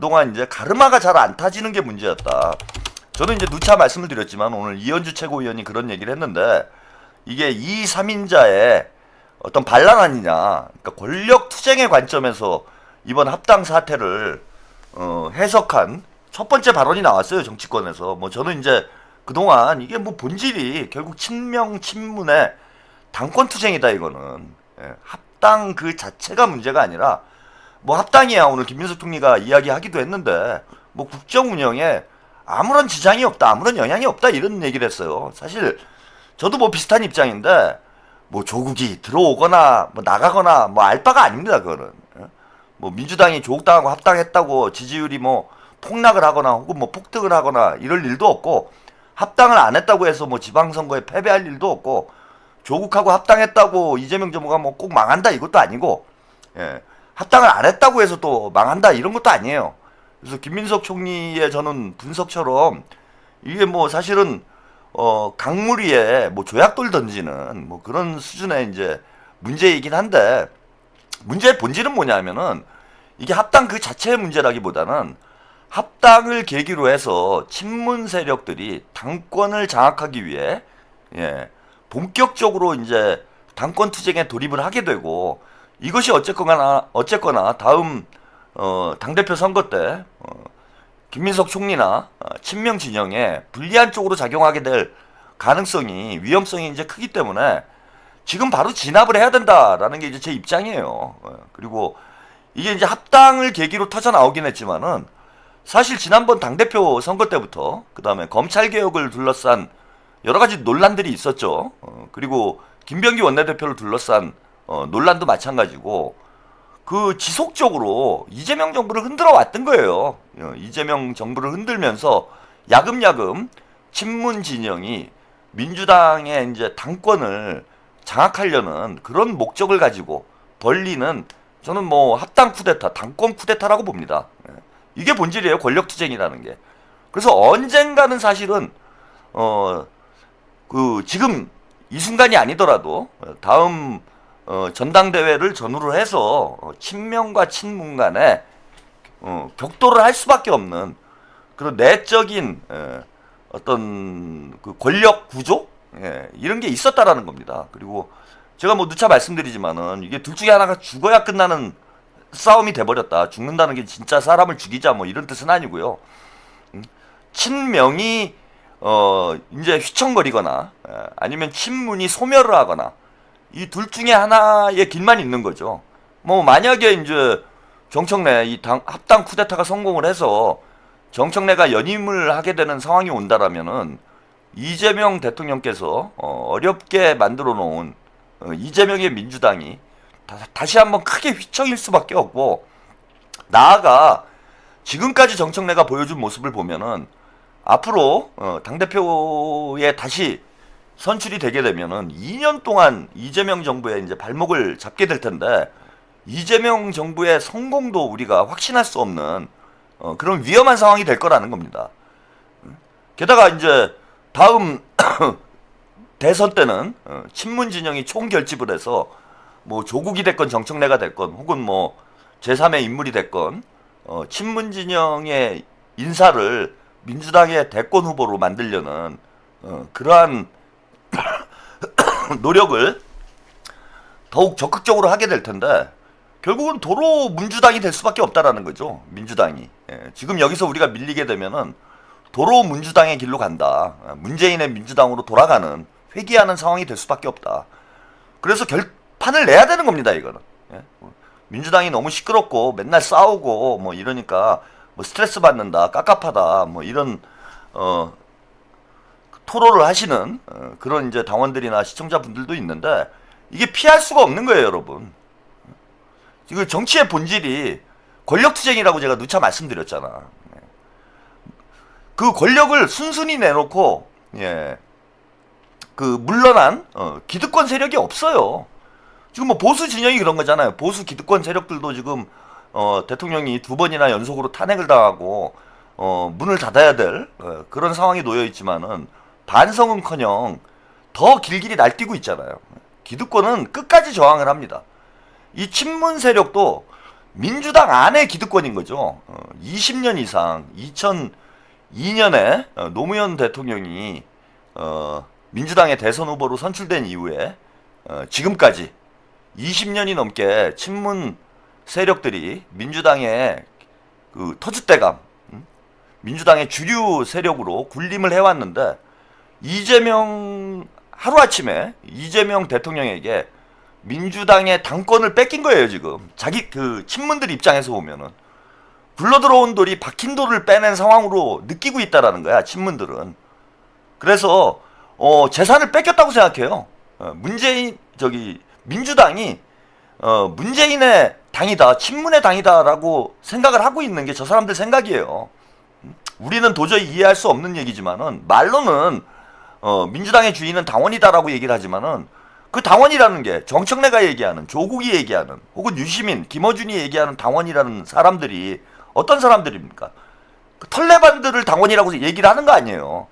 그동안 이제 가르마가 잘 안 타지는 게 문제였다. 저는 이제 누차 말씀을 드렸지만 오늘 이현주 최고위원이 그런 얘기를 했는데 이게 2, 3인자의 어떤 반란 아니냐. 그러니까 권력 투쟁의 관점에서 이번 합당 사태를 해석한 첫 번째 발언이 나왔어요. 정치권에서. 뭐 저는 이제 그동안 이게 뭐 본질이 결국 친명 친문의 당권 투쟁이다 이거는. 예, 합당 그 자체가 문제가 아니라 뭐 합당이야 오늘 김민석 총리가 이야기하기도 했는데 뭐 국정 운영에 아무런 지장이 없다, 아무런 영향이 없다 이런 얘기를 했어요. 사실 저도 뭐 비슷한 입장인데 뭐 조국이 들어오거나 뭐 나가거나 뭐 알 바가 아닙니다 그거는. 뭐 민주당이 조국당하고 합당했다고 지지율이 뭐 폭락을 하거나 혹은 뭐 폭등을 하거나 이럴 일도 없고 합당을 안 했다고 해서 뭐 지방선거에 패배할 일도 없고 조국하고 합당했다고 이재명 정부가 뭐 꼭 망한다 이것도 아니고 예, 합당을 안 했다고 해서 또 망한다 이런 것도 아니에요. 그래서 김민석 총리의 저는 분석처럼 이게 뭐 사실은 강물 위에 뭐 조약돌 던지는 뭐 그런 수준의 이제 문제이긴 한데 문제의 본질은 뭐냐면은 이게 합당 그 자체의 문제라기보다는 합당을 계기로 해서 친문 세력들이 당권을 장악하기 위해 예, 본격적으로 이제 당권 투쟁에 돌입을 하게 되고 이것이 어쨌거나 다음 당대표 선거 때 김민석 총리나 친명 진영에 불리한 쪽으로 작용하게 될 가능성이 위험성이 이제 크기 때문에 지금 바로 진압을 해야 된다라는 게 이제 제 입장이에요. 그리고 이게 이제 합당을 계기로 터져 나오긴 했지만은 사실 지난번 당대표 선거 때부터 그 다음에 검찰 개혁을 둘러싼 여러 가지 논란들이 있었죠. 그리고 김병기 원내대표를 둘러싼 논란도 마찬가지고 그 지속적으로 이재명 정부를 흔들어 왔던 거예요. 이재명 정부를 흔들면서 야금야금 친문 진영이 민주당의 이제 당권을 장악하려는 그런 목적을 가지고 벌리는 저는 뭐 합당 쿠데타, 당권 쿠데타라고 봅니다. 이게 본질이에요. 권력 투쟁이라는 게. 그래서 언젠가는 사실은 그 지금 이 순간이 아니더라도 다음 전당대회를 전후로 해서 친명과 친문 간에 격돌을 할 수밖에 없는 그런 내적인 어떤 그 권력 구조 이런 게 있었다라는 겁니다. 그리고 제가 뭐 누차 말씀드리지만은 이게 둘 중에 하나가 죽어야 끝나는 싸움이 돼버렸다. 죽는다는 게 진짜 사람을 죽이자 뭐 이런 뜻은 아니고요. 친명이 이제 휘청거리거나 아니면 친문이 소멸을 하거나 이 둘 중에 하나의 길만 있는 거죠. 뭐 만약에 이제 정청래 이 합당 쿠데타가 성공을 해서 정청래가 연임을 하게 되는 상황이 온다라면은 이재명 대통령께서 어렵게 만들어 놓은 이재명의 민주당이 다시 한번 크게 휘청일 수밖에 없고 나아가 지금까지 정청래가 보여준 모습을 보면은 앞으로 당대표에 다시 선출이 되게 되면은 2년 동안 이재명 정부의 이제 발목을 잡게 될 텐데 이재명 정부의 성공도 우리가 확신할 수 없는 그런 위험한 상황이 될 거라는 겁니다. 게다가 이제 다음 대선 때는 친문 진영이 총결집을 해서 뭐 조국이 됐건 정청래가 됐건 혹은 뭐 제3의 인물이 됐건 친문 진영의 인사를 민주당의 대권 후보로 만들려는 그러한 노력을 더욱 적극적으로 하게 될 텐데 결국은 도로 민주당이 될 수밖에 없다라는 거죠. 민주당이. 지금 여기서 우리가 밀리게 되면은 도로 민주당의 길로 간다. 문재인의 민주당으로 돌아가는 회귀하는 상황이 될 수밖에 없다. 그래서 결판을 내야 되는 겁니다. 이거는. 민주당이 너무 시끄럽고 맨날 싸우고 뭐 이러니까 뭐 스트레스 받는다, 깝깝하다, 뭐 이런 토로를 하시는 그런 이제 당원들이나 시청자분들도 있는데 이게 피할 수가 없는 거예요, 여러분. 이거 정치의 본질이 권력투쟁이라고 제가 누차 말씀드렸잖아. 그 권력을 순순히 내놓고 그 물러난 기득권 세력이 없어요. 지금 뭐 보수 진영이 그런 거잖아요. 보수 기득권 세력들도 지금 대통령이 2번이나 연속으로 탄핵을 당하고 문을 닫아야 될 그런 상황에 놓여 있지만은 반성은커녕 더 길길이 날뛰고 있잖아요. 기득권은 끝까지 저항을 합니다. 이 친문 세력도 민주당 안의 기득권인 거죠. 20년 이상 2002년에 노무현 대통령이 민주당의 대선 후보로 선출된 이후에 지금까지 20년이 넘게 친문 세력들이 민주당의 그 터줏대감, 민주당의 주류 세력으로 군림을 해왔는데 이재명 하루아침에 이재명 대통령에게 민주당의 당권을 뺏긴 거예요. 지금 자기 그 친문들 입장에서 보면은 굴러들어온 돌이 박힌 돌을 빼낸 상황으로 느끼고 있다라는 거야. 친문들은. 그래서 재산을 뺏겼다고 생각해요. 문재인 민주당이 문재인의 당이다, 친문의 당이다라고 생각을 하고 있는 게 저 사람들 생각이에요. 우리는 도저히 이해할 수 없는 얘기지만은 말로는 민주당의 주인은 당원이다라고 얘기를 하지만은 그 당원이라는 게 정청래가 얘기하는, 조국이 얘기하는, 혹은 유시민, 김어준이 얘기하는 당원이라는 사람들이 어떤 사람들입니까? 그 털레반들을 당원이라고 얘기를 하는 거 아니에요.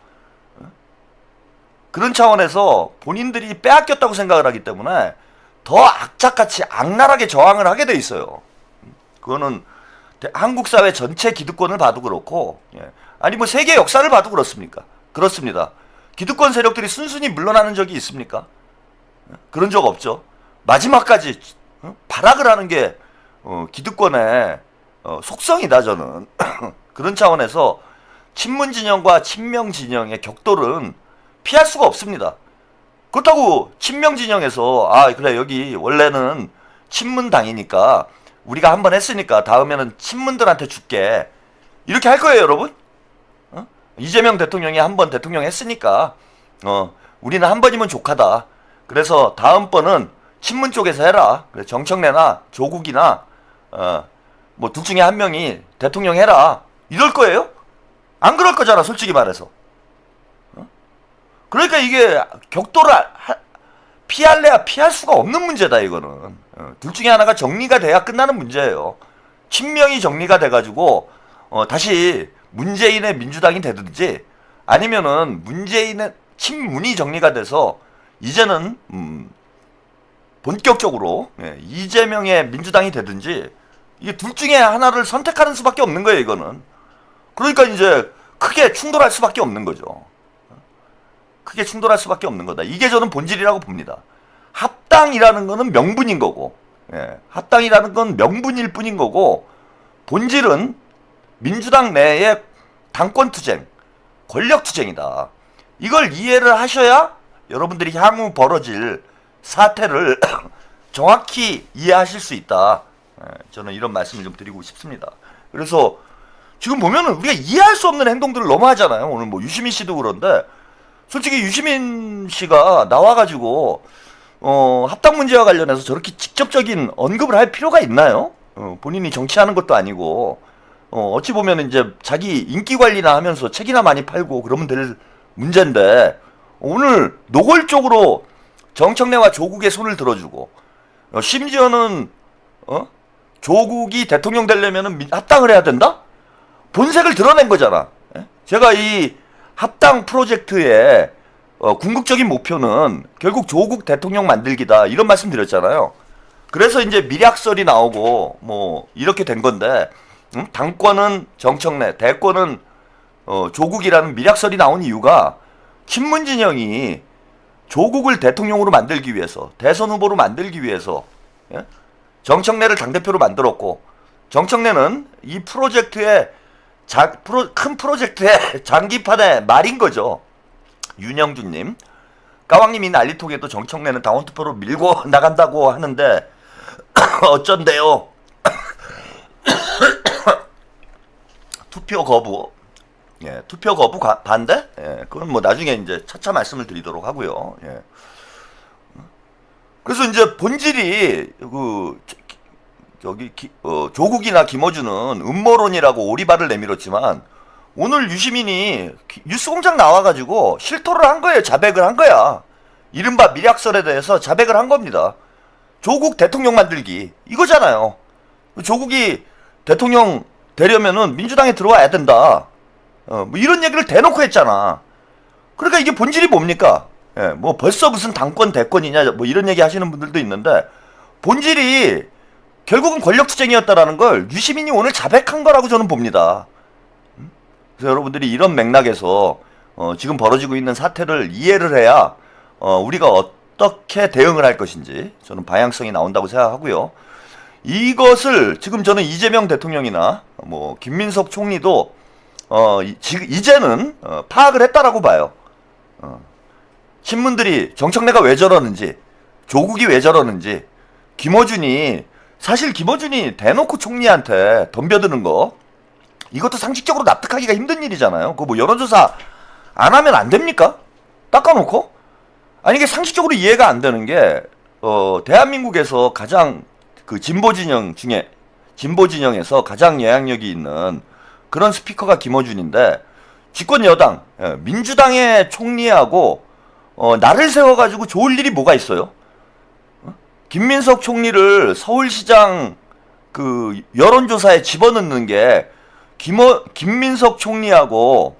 그런 차원에서 본인들이 빼앗겼다고 생각을 하기 때문에 더 악착같이 악랄하게 저항을 하게 돼 있어요. 그거는 한국 사회 전체 기득권을 봐도 그렇고, 아니 뭐 세계 역사를 봐도 그렇습니까? 그렇습니다. 기득권 세력들이 순순히 물러나는 적이 있습니까? 그런 적 없죠. 마지막까지 발악을 하는 게 기득권의 속성이다 저는. 그런 차원에서 친문 진영과 친명 진영의 격돌은 피할 수가 없습니다. 그렇다고 친명 진영에서 그래 여기 원래는 친문당이니까 우리가 한번 했으니까 다음에는 친문들한테 줄게 이렇게 할 거예요 여러분? 이재명 대통령이 한번 대통령 했으니까 우리는 한 번이면 족하다. 그래서 다음번은 친문 쪽에서 해라. 그래, 정청래나 조국이나 뭐 둘 중에 한 명이 대통령 해라. 이럴 거예요? 안 그럴 거잖아 솔직히 말해서. 그러니까 이게 격돌을 피할래야 피할 수가 없는 문제다 이거는. 둘 중에 하나가 정리가 돼야 끝나는 문제예요. 친명이 정리가 돼가지고 다시 문재인의 민주당이 되든지 아니면은 문재인의 친문이 정리가 돼서 이제는 본격적으로 이재명의 민주당이 되든지 이게 둘 중에 하나를 선택하는 수밖에 없는 거예요 이거는. 그러니까 이제 크게 충돌할 수밖에 없는 거죠. 크게 충돌할 수밖에 없는 거다. 이게 저는 본질이라고 봅니다. 합당이라는 거는 명분인 거고, 합당이라는 건 명분일 뿐인 거고, 본질은 민주당 내의 당권투쟁, 권력투쟁이다. 이걸 이해를 하셔야 여러분들이 향후 벌어질 사태를 정확히 이해하실 수 있다. 저는 이런 말씀을 좀 드리고 싶습니다. 그래서 지금 보면은 우리가 이해할 수 없는 행동들을 너무 하잖아요. 오늘 뭐 유시민 씨도 그런데 솔직히 유시민 씨가 나와가지고 합당 문제와 관련해서 저렇게 직접적인 언급을 할 필요가 있나요? 본인이 정치하는 것도 아니고 어찌 보면 이제 자기 인기 관리나 하면서 책이나 많이 팔고 그러면 될 문제인데 오늘 노골적으로 정청래와 조국의 손을 들어주고 심지어는 조국이 대통령 되려면은 합당을 해야 된다? 본색을 드러낸 거잖아. 제가 이 합당 프로젝트의 궁극적인 목표는 결국 조국 대통령 만들기다 이런 말씀 드렸잖아요. 그래서 이제 밀약설이 나오고 뭐 이렇게 된 건데 당권은 정청래, 대권은 조국이라는 밀약설이 나온 이유가 친문 진영이 조국을 대통령으로 만들기 위해서 대선 후보로 만들기 위해서 정청래를 당대표로 만들었고 정청래는 이 프로젝트의 큰 프로젝트의 장기판의 말인 거죠. 윤영준님, 까왕님이 난리통에도 정청래는 당원투표로 밀고 나간다고 하는데 어쩐대요? 투표 거부, 투표 거부 반대? 그건 뭐 나중에 이제 차차 말씀을 드리도록 하고요. 그래서 이제 본질이 조국이나 김어준은 음모론이라고 오리발을 내밀었지만 오늘 유시민이 뉴스공장 나와가지고 실토를 한 거예요. 자백을 한 거야. 이른바 밀약설에 대해서 자백을 한 겁니다. 조국 대통령 만들기 이거잖아요. 조국이 대통령 되려면은 민주당에 들어와야 된다. 뭐 이런 얘기를 대놓고 했잖아. 그러니까 이게 본질이 뭡니까? 뭐 벌써 무슨 당권 대권이냐 뭐 이런 얘기 하시는 분들도 있는데 본질이 결국은 권력투쟁이었다라는 걸 유시민이 오늘 자백한 거라고 저는 봅니다. 그래서 여러분들이 이런 맥락에서 지금 벌어지고 있는 사태를 이해를 해야 우리가 어떻게 대응을 할 것인지 저는 방향성이 나온다고 생각하고요. 이것을 지금 저는 이재명 대통령이나 뭐 김민석 총리도 이제는 파악을 했다라고 봐요. 신문들이 정청래가 왜 저러는지, 조국이 왜 저러는지, 사실 김어준이 대놓고 총리한테 덤벼드는 거, 이것도 상식적으로 납득하기가 힘든 일이잖아요. 그거 뭐 여론조사 안 하면 안 됩니까? 닦아놓고? 아니, 이게 상식적으로 이해가 안 되는 게, 대한민국에서 가장 그 진보 진영에서 가장 영향력이 있는 그런 스피커가 김어준인데, 집권 여당, 민주당의 총리하고, 나를 세워가지고 좋을 일이 뭐가 있어요? 김민석 총리를 서울시장 그 여론조사에 집어넣는 게 김민석 총리하고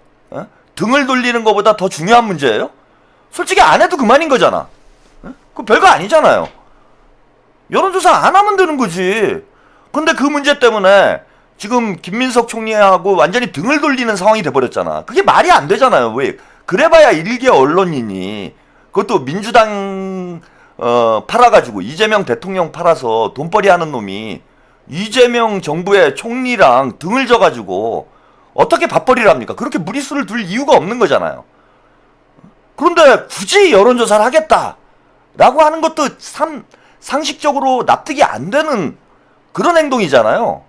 등을 돌리는 것보다 더 중요한 문제예요? 솔직히 안 해도 그만인 거잖아. 그거 별거 아니잖아요. 여론조사 안 하면 되는 거지. 근데 그 문제 때문에 지금 김민석 총리하고 완전히 등을 돌리는 상황이 돼버렸잖아. 그게 말이 안 되잖아요. 왜? 그래봐야 일개 언론이니. 그것도 민주당 팔아가지고 이재명 대통령 팔아서 돈벌이 하는 놈이 이재명 정부의 총리랑 등을 져가지고 어떻게 밥벌이를 합니까? 그렇게 무리수를 둘 이유가 없는 거잖아요. 그런데 굳이 여론조사를 하겠다라고 하는 것도 상식적으로 납득이 안 되는 그런 행동이잖아요.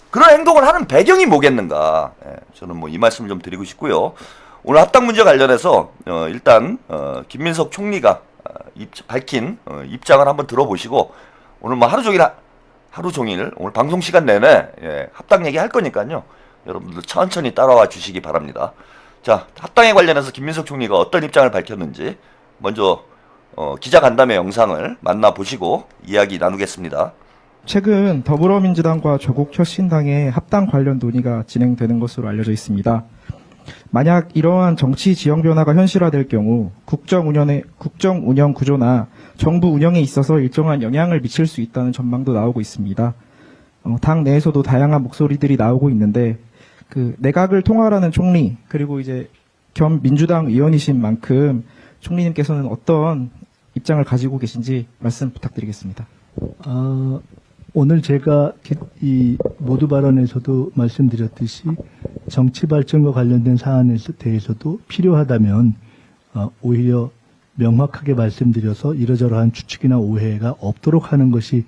그런 행동을 하는 배경이 뭐겠는가? 저는 뭐 이 말씀을 좀 드리고 싶고요. 오늘 합당 문제 관련해서 일단 김민석 총리가 밝힌 입장을 한번 들어보시고 오늘 뭐 하루 종일 오늘 방송 시간 내내 합당 얘기 할 거니까요. 여러분들 천천히 따라와 주시기 바랍니다. 자, 합당에 관련해서 김민석 총리가 어떤 입장을 밝혔는지 먼저 기자간담회 영상을 만나보시고 이야기 나누겠습니다. 최근 더불어민주당과 조국혁신당의 합당 관련 논의가 진행되는 것으로 알려져 있습니다. 만약 이러한 정치 지형 변화가 현실화될 경우 국정 운영 구조나 정부 운영에 있어서 일정한 영향을 미칠 수 있다는 전망도 나오고 있습니다. 당 내에서도 다양한 목소리들이 나오고 있는데 그 내각을 통할하는 총리 그리고 이제 겸 민주당 의원이신 만큼 총리님께서는 어떤 입장을 가지고 계신지 말씀 부탁드리겠습니다. 오늘 제가 이 모두 발언에서도 말씀드렸듯이 정치 발전과 관련된 사안에 대해서도 필요하다면 오히려 명확하게 말씀드려서 이러저러한 추측이나 오해가 없도록 하는 것이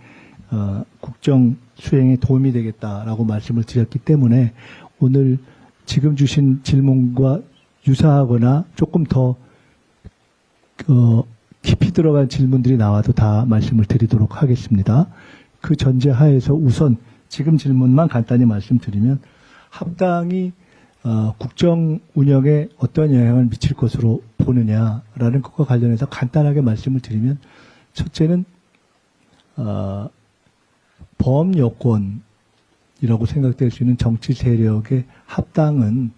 국정 수행에 도움이 되겠다라고 말씀을 드렸기 때문에 오늘 지금 주신 질문과 유사하거나 조금 더 깊이 들어간 질문들이 나와도 다 말씀을 드리도록 하겠습니다. 그 전제 하에서 우선 지금 질문만 간단히 말씀드리면 합당이 국정 운영에 어떤 영향을 미칠 것으로 보느냐라는 것과 관련해서 간단하게 말씀을 드리면 첫째는 범여권이라고 생각될 수 있는 정치 세력의 합당은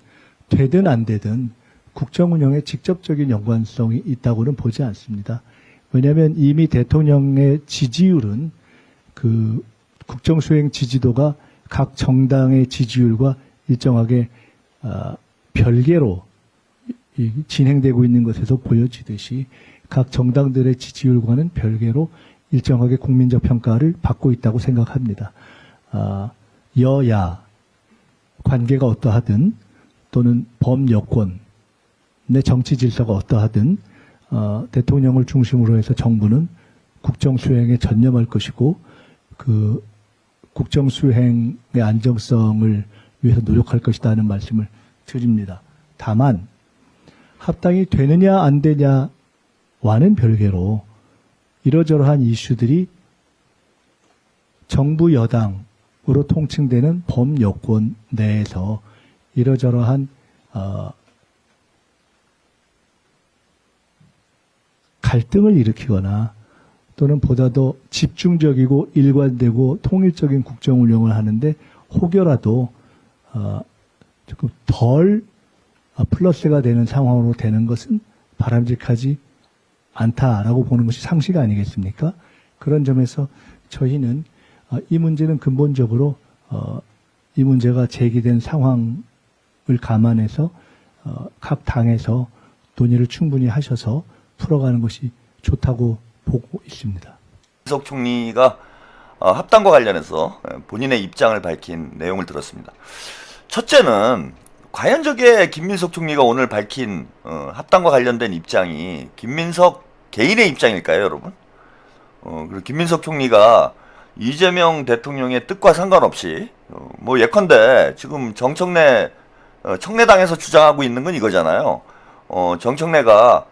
되든 안 되든 국정 운영에 직접적인 연관성이 있다고는 보지 않습니다. 왜냐하면 이미 대통령의 지지율은 그 국정 수행 지지도가 각 정당의 지지율과 일정하게 별개로 진행되고 있는 것에서 보여지듯이 각 정당들의 지지율과는 별개로 일정하게 국민적 평가를 받고 있다고 생각합니다. 여야 관계가 어떠하든 또는 범여권의 정치 질서가 어떠하든 대통령을 중심으로 해서 정부는 국정 수행에 전념할 것이고 그 국정 수행의 안정성을 위해서 노력할 것이다는 말씀을 드립니다. 다만 합당이 되느냐 안 되냐와는 별개로 이러저러한 이슈들이 정부 여당으로 통칭되는 범여권 내에서 이러저러한 갈등을 일으키거나 또는 보다 더 집중적이고 일관되고 통일적인 국정 운영을 하는데 혹여라도 조금 덜 플러스가 되는 상황으로 되는 것은 바람직하지 않다라고 보는 것이 상식 아니겠습니까? 그런 점에서 저희는 이 문제는 근본적으로 이 문제가 제기된 상황을 감안해서 각 당에서 논의를 충분히 하셔서 풀어가는 것이 좋다고 보고 있습니다. 김민석 총리가 합당과 관련해서 본인의 입장을 밝힌 내용을 들었습니다. 첫째는 과연 저게 김민석 총리가 오늘 밝힌 합당과 관련된 입장이 김민석 개인의 입장일까요, 여러분? 그리고 김민석 총리가 이재명 대통령의 뜻과 상관없이 뭐 예컨대 지금 정청래 청래당에서 주장하고 있는 건 이거잖아요. 정청래가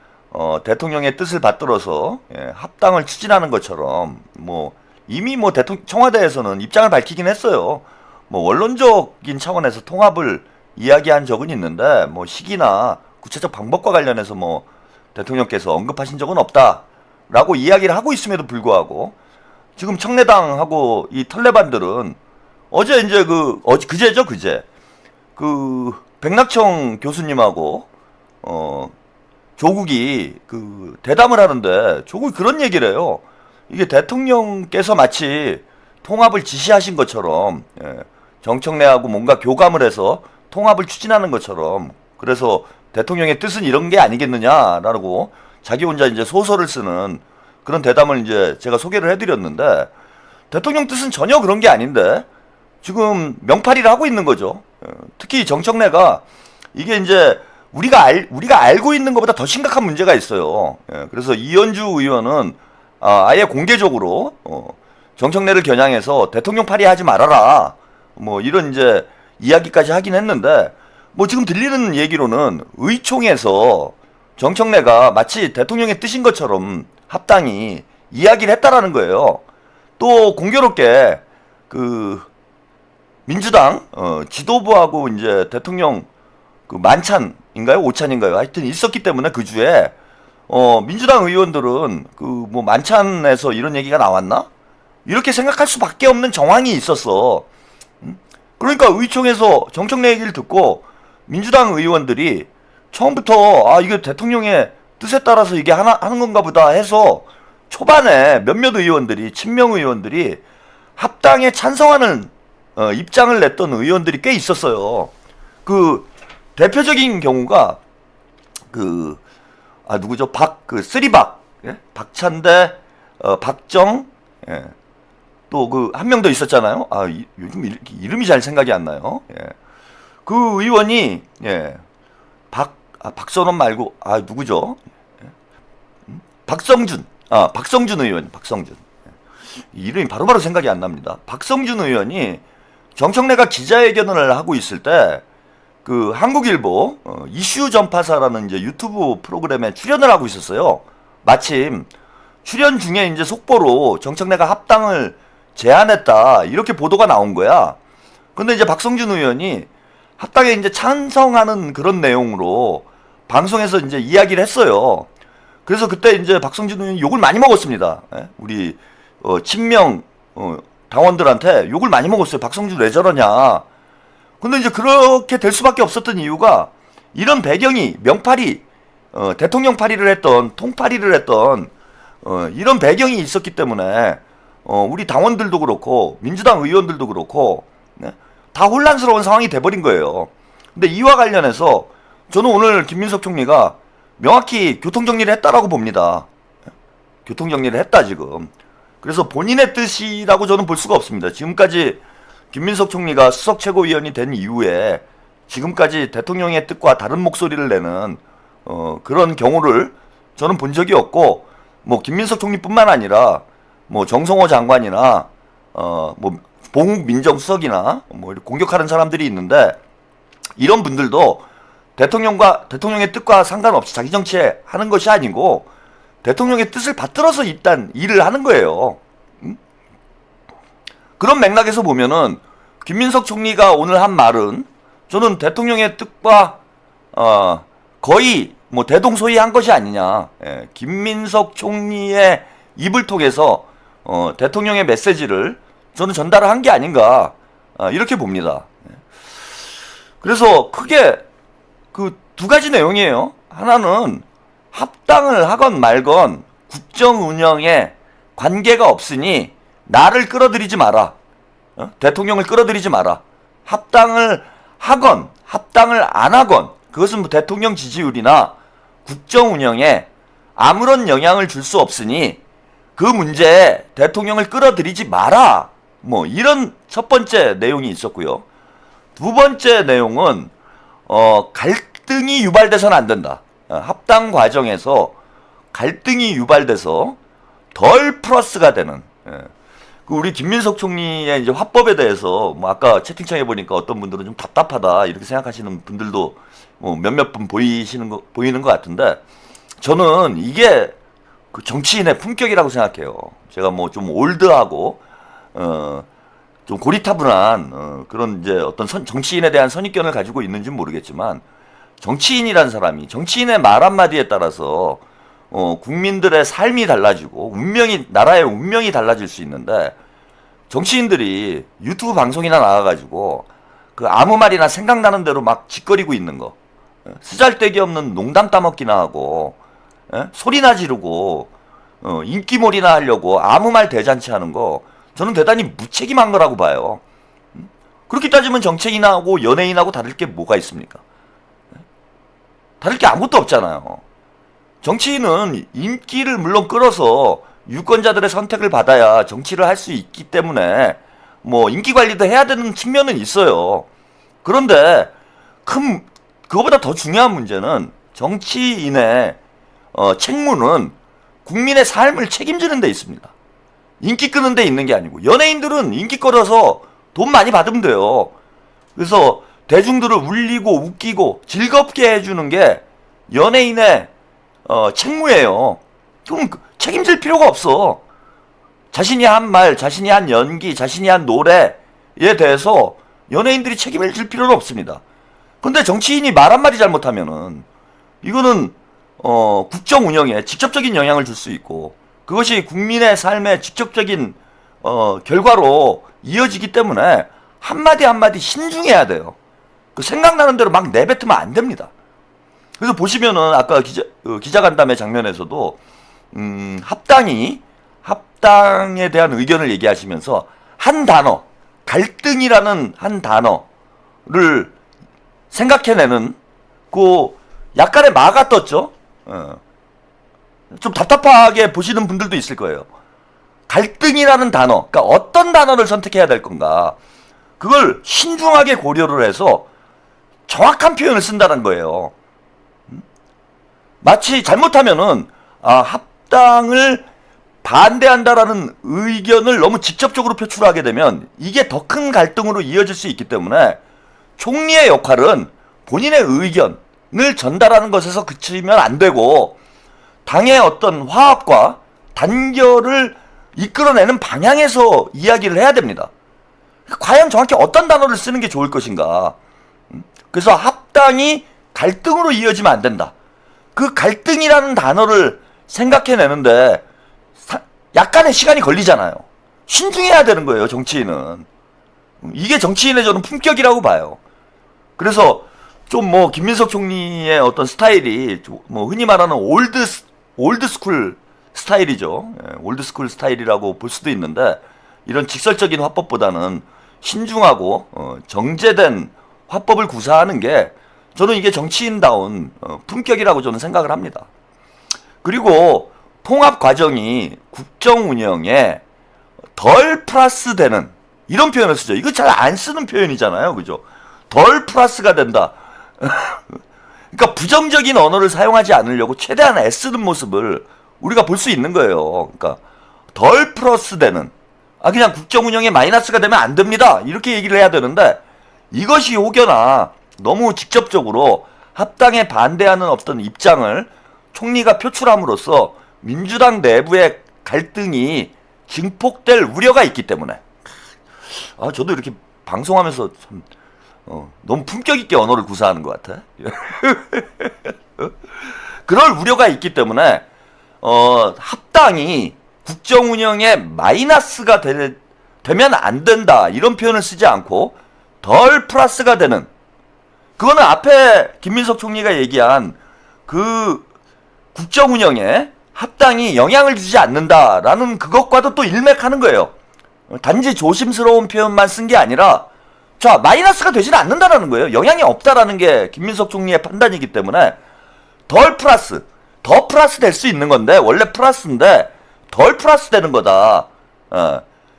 대통령의 뜻을 받들어서 합당을 추진하는 것처럼 뭐 이미 뭐 청와대에서는 입장을 밝히긴 했어요. 뭐 원론적인 차원에서 통합을 이야기한 적은 있는데 뭐 시기나 구체적 방법과 관련해서 뭐 대통령께서 언급하신 적은 없다라고 이야기를 하고 있음에도 불구하고 지금 청래당하고 이 털레반들은 어제 이제 그제죠, 그제 백낙청 교수님하고 조국이 대담을 하는데 조국이 그런 얘기를 해요. 이게 대통령께서 마치 통합을 지시하신 것처럼 정청래하고 뭔가 교감을 해서 통합을 추진하는 것처럼 그래서 대통령의 뜻은 이런 게 아니겠느냐라고 자기 혼자 이제 소설을 쓰는 그런 대담을 이제 제가 소개를 해드렸는데 대통령 뜻은 전혀 그런 게 아닌데 지금 명팔이를 하고 있는 거죠. 특히 정청래가 이게 이제 우리가 알고 있는 것보다 더 심각한 문제가 있어요. 그래서 이현주 의원은 아예 공개적으로 정청래를 겨냥해서 대통령 팔이 하지 말아라. 뭐 이런 이제 이야기까지 하긴 했는데 뭐 지금 들리는 얘기로는 의총에서 정청래가 마치 대통령의 뜻인 것처럼 합당이 이야기를 했다라는 거예요. 또 공교롭게 민주당 지도부하고 이제 대통령 만찬인가요? 오찬인가요? 하여튼 있었기 때문에 그 주에 민주당 의원들은 뭐 만찬에서 이런 얘기가 나왔나? 이렇게 생각할 수밖에 없는 정황이 있었어. 그러니까 의총에서 정청래 얘기를 듣고 민주당 의원들이 처음부터 이게 대통령의 뜻에 따라서 이게 하는 건가 보다 해서 초반에 몇몇 의원들이 친명 의원들이 합당에 찬성하는 입장을 냈던 의원들이 꽤 있었어요. 대표적인 경우가 누구죠? 쓰리박 예? 박찬대 박정 예. 또 한 명 더 있었잖아요. 요즘 이름이 잘 생각이 안 나요. 예. 그 의원이 박선원 말고 누구죠? 예. 박성준 의원. 박성준. 이름이 바로바로 생각이 안 납니다. 박성준 의원이 정청래가 기자회견을 하고 있을 때 한국일보 이슈 전파사라는 이제 유튜브 프로그램에 출연을 하고 있었어요. 마침 출연 중에 이제 속보로 정청래가 합당을 제안했다 이렇게 보도가 나온 거야. 근데 이제 박성준 의원이 합당에 이제 찬성하는 그런 내용으로 방송에서 이제 이야기를 했어요. 그래서 그때 이제 박성준 의원이 욕을 많이 먹었습니다. 우리 친명 당원들한테 욕을 많이 먹었어요. 박성준 왜 저러냐. 근데 이제 그렇게 될 수밖에 없었던 이유가 이런 배경이 명팔이 대통령 팔이를 했던 통팔이를 했던 이런 배경이 있었기 때문에 우리 당원들도 그렇고 민주당 의원들도 그렇고 다 혼란스러운 상황이 돼버린 거예요. 근데 이와 관련해서 저는 오늘 김민석 총리가 명확히 교통정리를 했다라고 봅니다. 교통정리를 했다 지금. 그래서 본인의 뜻이라고 저는 볼 수가 없습니다. 지금까지 김민석 총리가 수석 최고위원이 된 이후에 지금까지 대통령의 뜻과 다른 목소리를 내는 그런 경우를 저는 본 적이 없고 뭐 김민석 총리뿐만 아니라 뭐 정성호 장관이나 뭐 봉욱 민정수석이나 뭐 이렇게 공격하는 사람들이 있는데 이런 분들도 대통령의 뜻과 상관없이 자기 정치에 하는 것이 아니고 대통령의 뜻을 받들어서 일단 일을 하는 거예요. 그런 맥락에서 보면은 김민석 총리가 오늘 한 말은 저는 대통령의 뜻과 거의 뭐 대동소이한 것이 아니냐. 김민석 총리의 입을 통해서 대통령의 메시지를 저는 전달을 한 게 아닌가 이렇게 봅니다. 그래서 크게 두 가지 내용이에요. 하나는 합당을 하건 말건 국정 운영에 관계가 없으니 나를 끌어들이지 마라. 대통령을 끌어들이지 마라. 합당을 하건 합당을 안 하건 그것은 뭐 대통령 지지율이나 국정 운영에 아무런 영향을 줄 수 없으니 그 문제에 대통령을 끌어들이지 마라. 뭐 이런 첫 번째 내용이 있었고요. 두 번째 내용은 갈등이 유발돼서는 안 된다. 합당 과정에서 갈등이 유발돼서 덜 플러스가 되는. 그 우리 김민석 총리의 이제 화법에 대해서 뭐 아까 채팅창에 보니까 어떤 분들은 좀 답답하다 이렇게 생각하시는 분들도 뭐 몇몇 분 보이는 것 같은데 저는 이게 그 정치인의 품격이라고 생각해요. 제가 뭐 좀 올드하고 좀 고리타분한 그런 이제 어떤 정치인에 대한 선입견을 가지고 있는지는 모르겠지만 정치인이란 사람이 정치인의 말 한마디에 따라서 국민들의 삶이 달라지고 나라의 운명이 달라질 수 있는데 정치인들이 유튜브 방송이나 나와가지고 그 아무 말이나 생각나는 대로 막 짓거리고 있는 거, 쓰잘데기 없는 농담 따먹기나 하고, 소리나 지르고, 인기몰이나 하려고 아무 말 대잔치 하는 거 저는 대단히 무책임한 거라고 봐요. 그렇게 따지면 정치인하고 연예인하고 다를 게 뭐가 있습니까? 다를 게 아무것도 없잖아요. 정치인은 인기를 물론 끌어서 유권자들의 선택을 받아야 정치를 할 수 있기 때문에 뭐 인기 관리도 해야 되는 측면은 있어요. 그런데 그거보다 더 중요한 문제는 정치인의 책무는 국민의 삶을 책임지는 데 있습니다. 인기 끄는 데 있는 게 아니고 연예인들은 인기 끌어서 돈 많이 받으면 돼요. 그래서 대중들을 울리고 웃기고 즐겁게 해주는 게 연예인의 책무예요. 그럼 책임질 필요가 없어. 자신이 한 말, 자신이 한 연기, 자신이 한 노래에 대해서 연예인들이 책임을 질 필요는 없습니다. 근데 정치인이 말 한마디 잘못하면은 이거는 국정 운영에 직접적인 영향을 줄 수 있고 그것이 국민의 삶에 직접적인 결과로 이어지기 때문에 한마디 한마디 신중해야 돼요. 그 생각나는 대로 막 내뱉으면 안 됩니다. 그래서 보시면은 아까 기자간담회 장면에서도 합당에 대한 의견을 얘기하시면서 한 단어, 갈등이라는 한 단어를 생각해내는 그 약간의 마가 떴죠. 좀 답답하게 보시는 분들도 있을 거예요. 갈등이라는 단어, 그러니까 어떤 단어를 선택해야 될 건가, 그걸 신중하게 고려를 해서 정확한 표현을 쓴다는 거예요. 마치 잘못하면은 합당을 반대한다라는 의견을 너무 직접적으로 표출하게 되면 이게 더 큰 갈등으로 이어질 수 있기 때문에 총리의 역할은 본인의 의견을 전달하는 것에서 그치면 안 되고 당의 어떤 화합과 단결을 이끌어내는 방향에서 이야기를 해야 됩니다. 과연 정확히 어떤 단어를 쓰는 게 좋을 것인가. 그래서 합당이 갈등으로 이어지면 안 된다. 그 갈등이라는 단어를 생각해내는데 약간의 시간이 걸리잖아요. 신중해야 되는 거예요, 정치인은. 이게 정치인의 저는 품격이라고 봐요. 그래서 좀 뭐 김민석 총리의 어떤 스타일이 뭐 흔히 말하는 올드스쿨 스타일이죠. 올드스쿨 스타일이라고 볼 수도 있는데 이런 직설적인 화법보다는 신중하고 정제된 화법을 구사하는 게 저는 이게 정치인다운 품격이라고 저는 생각을 합니다. 그리고 통합 과정이 국정 운영에 덜 플러스 되는 이런 표현을 쓰죠. 이거 잘 안 쓰는 표현이잖아요. 그죠? 덜 플러스가 된다. 그러니까 부정적인 언어를 사용하지 않으려고 최대한 애쓰는 모습을 우리가 볼 수 있는 거예요. 그러니까 덜 플러스 되는, 그냥 국정 운영에 마이너스가 되면 안 됩니다. 이렇게 얘기를 해야 되는데 이것이 혹여나 너무 직접적으로 합당에 반대하는 어떤 입장을 총리가 표출함으로써 민주당 내부의 갈등이 증폭될 우려가 있기 때문에 저도 이렇게 방송하면서 참 너무 품격 있게 언어를 구사하는 것 같아. 그럴 우려가 있기 때문에 합당이 국정 운영에 마이너스가 되면 안 된다 이런 표현을 쓰지 않고 덜 플러스가 되는, 그거는 앞에 김민석 총리가 얘기한 그 국정 운영에 합당이 영향을 주지 않는다라는 그것과도 또 일맥하는 거예요. 단지 조심스러운 표현만 쓴 게 아니라 자, 마이너스가 되지는 않는다라는 거예요. 영향이 없다라는 게 김민석 총리의 판단이기 때문에 더 플러스 될 수 있는 건데 원래 플러스인데 덜 플러스 되는 거다.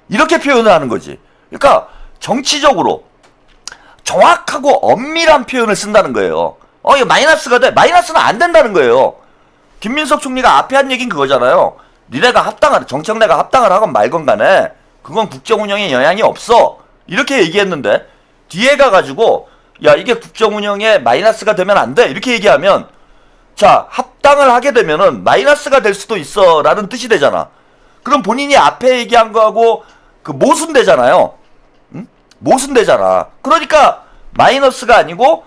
이렇게 표현을 하는 거지. 그러니까 정치적으로 정확하고 엄밀한 표현을 쓴다는 거예요. 이거 마이너스가 돼. 마이너스는 안 된다는 거예요. 김민석 총리가 앞에 한 얘기는 그거잖아요. 정청래가 합당을 하건 말건 간에 그건 국정 운영에 영향이 없어. 이렇게 얘기했는데 뒤에 가가지고 야 이게 국정 운영에 마이너스가 되면 안 돼. 이렇게 얘기하면 자 합당을 하게 되면은 마이너스가 될 수도 있어 라는 뜻이 되잖아. 그럼 본인이 앞에 얘기한 거하고 그 모순되잖아요. 응? 모순되잖아. 그러니까 마이너스가 아니고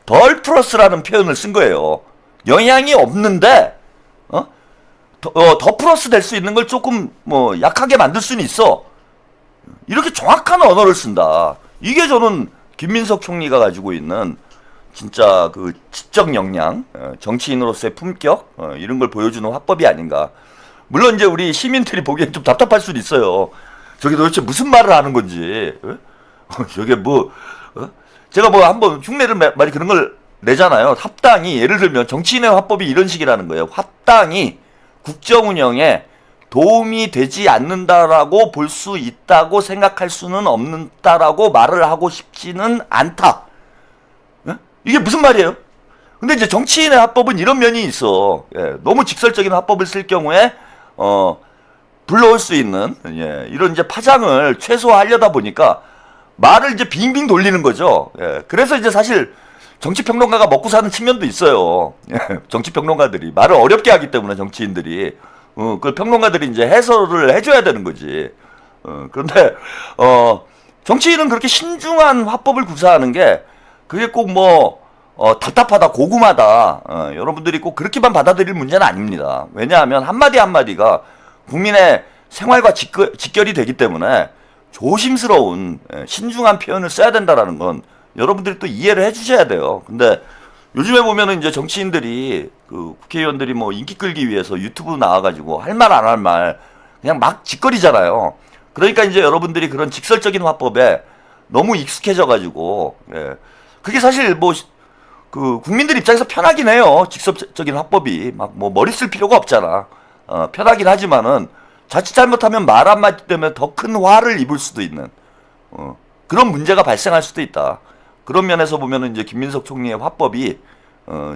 덜 플러스라는 표현을 쓴 거예요. 영향이 없는데 더 플러스 될 수 있는 걸 조금 뭐 약하게 만들 수는 있어. 이렇게 정확한 언어를 쓴다. 이게 저는 김민석 총리가 가지고 있는 진짜 그 지적 역량, 정치인으로서의 품격 이런 걸 보여주는 화법이 아닌가. 물론 이제 우리 시민들이 보기엔 좀 답답할 수도 있어요. 저게 도대체 무슨 말을 하는 건지. 저게 뭐 제가 뭐 한번 흉내를 많이 그런 걸 내잖아요. 합당이 예를 들면 정치인의 화법이 이런 식이라는 거예요. 합당이 국정 운영에 도움이 되지 않는다라고 볼 수 있다고 생각할 수는 없다라고 말을 하고 싶지는 않다. 이게 무슨 말이에요? 근데 이제 정치인의 화법은 이런 면이 있어. 너무 직설적인 화법을 쓸 경우에 불러올 수 있는 이런 이제 파장을 최소화하려다 보니까 말을 이제 빙빙 돌리는 거죠. 그래서 이제 사실 정치평론가가 먹고 사는 측면도 있어요. 정치평론가들이 말을 어렵게 하기 때문에 정치인들이 그 평론가들이 이제 해설을 해줘야 되는 거지. 그런데 정치인은 그렇게 신중한 화법을 구사하는 게 그게 꼭 뭐 답답하다, 고구마다 여러분들이 꼭 그렇게만 받아들일 문제는 아닙니다. 왜냐하면 한마디 한마디가 국민의 생활과 직결이 되기 때문에 조심스러운 신중한 표현을 써야 된다라는 건 여러분들이 또 이해를 해주셔야 돼요. 근데 요즘에 보면은 이제 정치인들이 그 국회의원들이 뭐 인기 끌기 위해서 유튜브 나와가지고 할 말 안 할 말 그냥 막 짓거리잖아요. 그러니까 이제 여러분들이 그런 직설적인 화법에 너무 익숙해져가지고 그게 사실 뭐 그 국민들 입장에서 편하긴 해요. 직설적인 화법이 막 뭐 머리 쓸 필요가 없잖아. 편하긴 하지만은 자칫 잘못하면 말 한마디 때문에 더 큰 화를 입을 수도 있는 그런 문제가 발생할 수도 있다. 그런 면에서 보면은 이제 김민석 총리의 화법이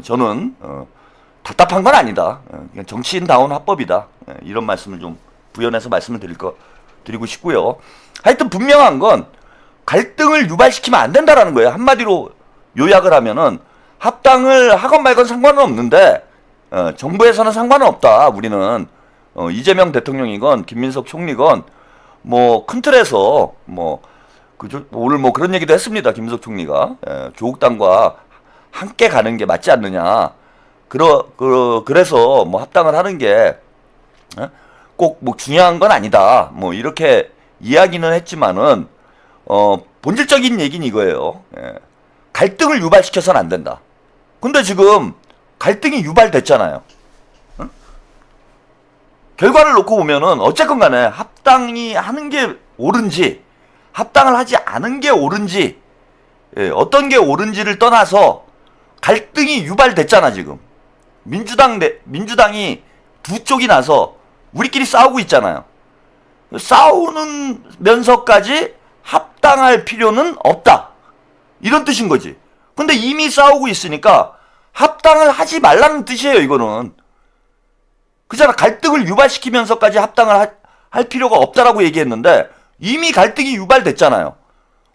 저는 답답한 건 아니다. 그냥 정치인다운 화법이다. 이런 말씀을 좀 부연해서 말씀을 드리고 싶고요. 하여튼 분명한 건 갈등을 유발시키면 안 된다라는 거예요. 한마디로 요약을 하면은 합당을 하건 말건 상관은 없는데 정부에서는 상관은 없다. 우리는 이재명 대통령이건 김민석 총리건 뭐 큰 틀에서 뭐 오늘 뭐 그런 얘기도 했습니다. 김민석 총리가 조국당과 함께 가는 게 맞지 않느냐. 그래서 뭐 합당을 하는 게 꼭 뭐 중요한 건 아니다. 뭐 이렇게 이야기는 했지만은 본질적인 얘기는 이거예요. 갈등을 유발시켜서는 안 된다. 근데 지금 갈등이 유발됐잖아요. 결과를 놓고 보면은 어쨌건 간에 합당이 하는 게 옳은지 합당을 하지 않은 게 옳은지 어떤 게 옳은지를 떠나서 갈등이 유발됐잖아. 지금 민주당이 두 쪽이 나서 우리끼리 싸우고 있잖아요. 싸우는 면서까지 합당할 필요는 없다. 이런 뜻인 거지. 근데 이미 싸우고 있으니까 합당을 하지 말라는 뜻이에요. 이거는 그잖아. 갈등을 유발시키면서까지 합당을 할 필요가 없다라고 얘기했는데 이미 갈등이 유발됐잖아요.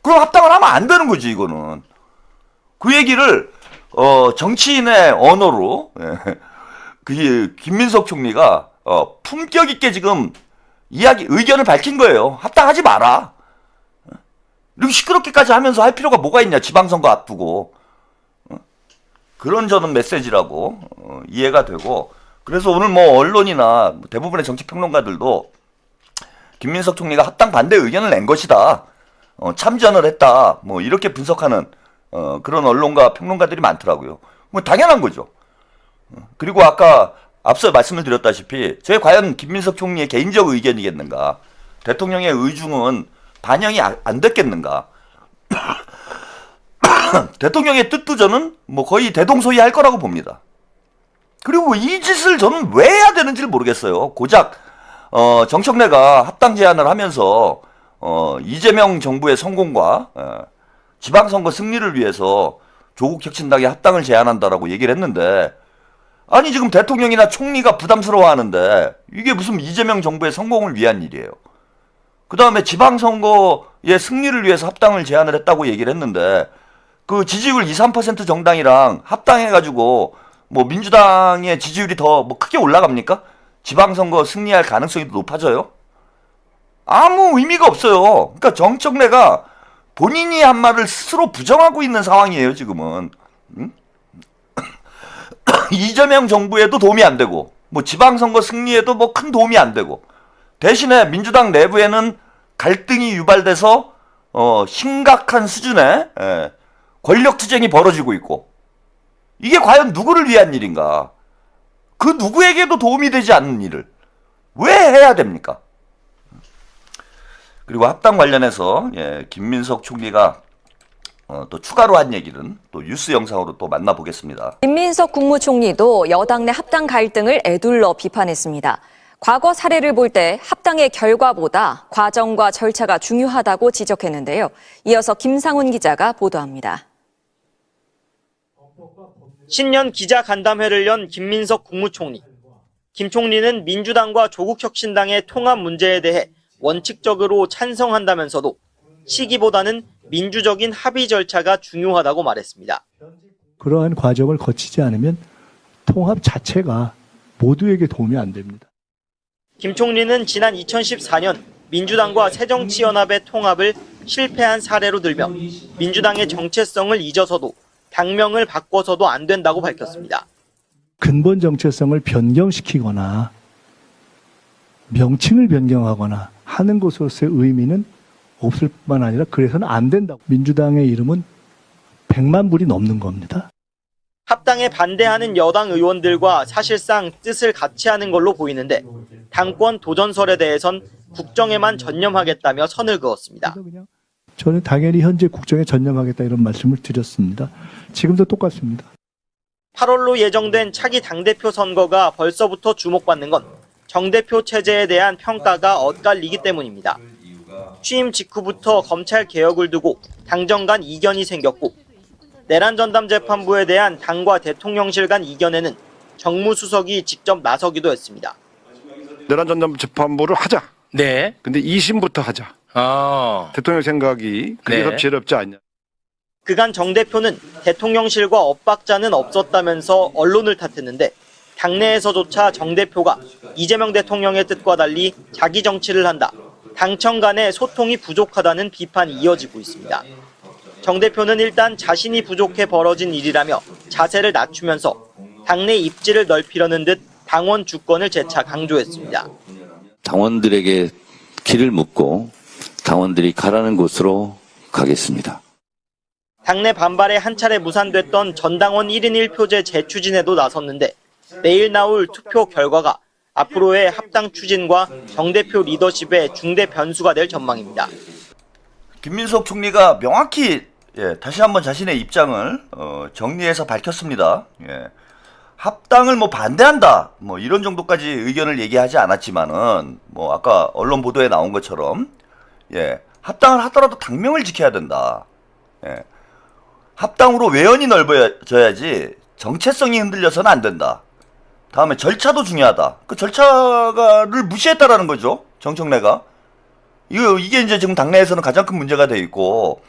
그럼 합당을 하면 안 되는 거지. 이거는 그 얘기를 정치인의 언어로 그 김민석 총리가 품격 있게 지금 의견을 밝힌 거예요. 합당하지 마라. 이렇게 시끄럽게까지 하면서 할 필요가 뭐가 있냐. 지방선거 앞두고. 그런 저는 메시지라고 이해가 되고, 그래서 오늘 뭐 언론이나 대부분의 정치평론가들도 김민석 총리가 합당 반대 의견을 낸 것이다. 참전을 했다. 뭐 이렇게 분석하는 그런 언론과 평론가들이 많더라고요. 뭐 당연한 거죠. 그리고 아까 앞서 말씀을 드렸다시피 저게 과연 김민석 총리의 개인적 의견이겠는가? 대통령의 의중은 반영이 안 됐겠는가? 대통령의 뜻도 저는 뭐 거의 대동소이할 거라고 봅니다. 그리고 이 짓을 저는 왜 해야 되는지를 모르겠어요. 고작 정청래가 합당 제안을 하면서 이재명 정부의 성공과 지방선거 승리를 위해서 조국혁신당에 합당을 제안한다라고 얘기를 했는데, 아니 지금 대통령이나 총리가 부담스러워하는데 이게 무슨 이재명 정부의 성공을 위한 일이에요. 그 다음에 지방선거의 승리를 위해서 합당을 제안을 했다고 얘기를 했는데, 그 지지율 2, 3% 정당이랑 합당해가지고 뭐 민주당의 지지율이 더 뭐 크게 올라갑니까? 지방선거 승리할 가능성이 높아져요? 아무 의미가 없어요. 그러니까 정청래가 본인이 한 말을 스스로 부정하고 있는 상황이에요, 지금은. 응? 이재명 정부에도 도움이 안 되고, 뭐 지방선거 승리에도 뭐 큰 도움이 안 되고, 대신에 민주당 내부에는 갈등이 유발돼서 심각한 수준의 권력투쟁이 벌어지고 있고, 이게 과연 누구를 위한 일인가? 그 누구에게도 도움이 되지 않는 일을 왜 해야 됩니까? 그리고 합당 관련해서 김민석 총리가 또 추가로 한 얘기는 또 뉴스 영상으로 또 만나보겠습니다. 김민석 국무총리도 여당 내 합당 갈등을 에둘러 비판했습니다. 과거 사례를 볼 때 합당의 결과보다 과정과 절차가 중요하다고 지적했는데요. 이어서 김상훈 기자가 보도합니다. 신년 기자간담회를 연 김민석 국무총리. 김 총리는 민주당과 조국혁신당의 통합 문제에 대해 원칙적으로 찬성한다면서도 시기보다는 민주적인 합의 절차가 중요하다고 말했습니다. 그러한 과정을 거치지 않으면 통합 자체가 모두에게 도움이 안 됩니다. 김 총리는 지난 2014년 민주당과 새정치연합의 통합을 실패한 사례로 들며 민주당의 정체성을 잊어서도 당명을 바꿔서도 안 된다고 밝혔습니다. 근본 정체성을 변경시키거나 명칭을 변경하거나 하는 것으로서의 의미는 없을 뿐만 아니라 그래서는 안 된다고. 민주당의 이름은 100만 불이 넘는 겁니다. 합당에 반대하는 여당 의원들과 사실상 뜻을 같이 하는 걸로 보이는데 당권 도전설에 대해선 국정에만 전념하겠다며 선을 그었습니다. 저는 당연히 현재 국정에 전념하겠다 이런 말씀을 드렸습니다. 지금도 똑같습니다. 8월로 예정된 차기 당대표 선거가 벌써부터 주목받는 건 정대표 체제에 대한 평가가 엇갈리기 때문입니다. 취임 직후부터 검찰 개혁을 두고 당정 간 이견이 생겼고 내란 전담 재판부에 대한 당과 대통령실 간 이견에는 정무수석이 직접 나서기도 했습니다. 내란 전담 재판부를 하자. 네. 근데 2심부터 하자. 대통령 생각이 그게 더 지혜롭지 않냐. 그간 정 대표는 대통령실과 엇박자는 없었다면서 언론을 탓했는데 당내에서조차 정 대표가 이재명 대통령의 뜻과 달리 자기 정치를 한다. 당청 간의 소통이 부족하다는 비판이 이어지고 있습니다. 정 대표는 일단 자신이 부족해 벌어진 일이라며 자세를 낮추면서 당내 입지를 넓히려는 듯 당원 주권을 재차 강조했습니다. 당원들에게 길을 묻고 당원들이 가라는 곳으로 가겠습니다. 당내 반발에 한 차례 무산됐던 전당원 1인 1표제 재추진에도 나섰는데 내일 나올 투표 결과가 앞으로의 합당 추진과 정 대표 리더십의 중대 변수가 될 전망입니다. 김민석 총리가 명확히 다시 한번 자신의 입장을 정리해서 밝혔습니다. 합당을 뭐 반대한다 뭐 이런 정도까지 의견을 얘기하지 않았지만은 뭐 아까 언론 보도에 나온 것처럼 합당을 하더라도 당명을 지켜야 된다. 합당으로 외연이 넓어져야지 정체성이 흔들려서는 안 된다. 다음에 절차도 중요하다. 그 절차를 무시했다라는 거죠. 정청래가. 이게 이제 지금 당내에서는 가장 큰 문제가 돼 있고,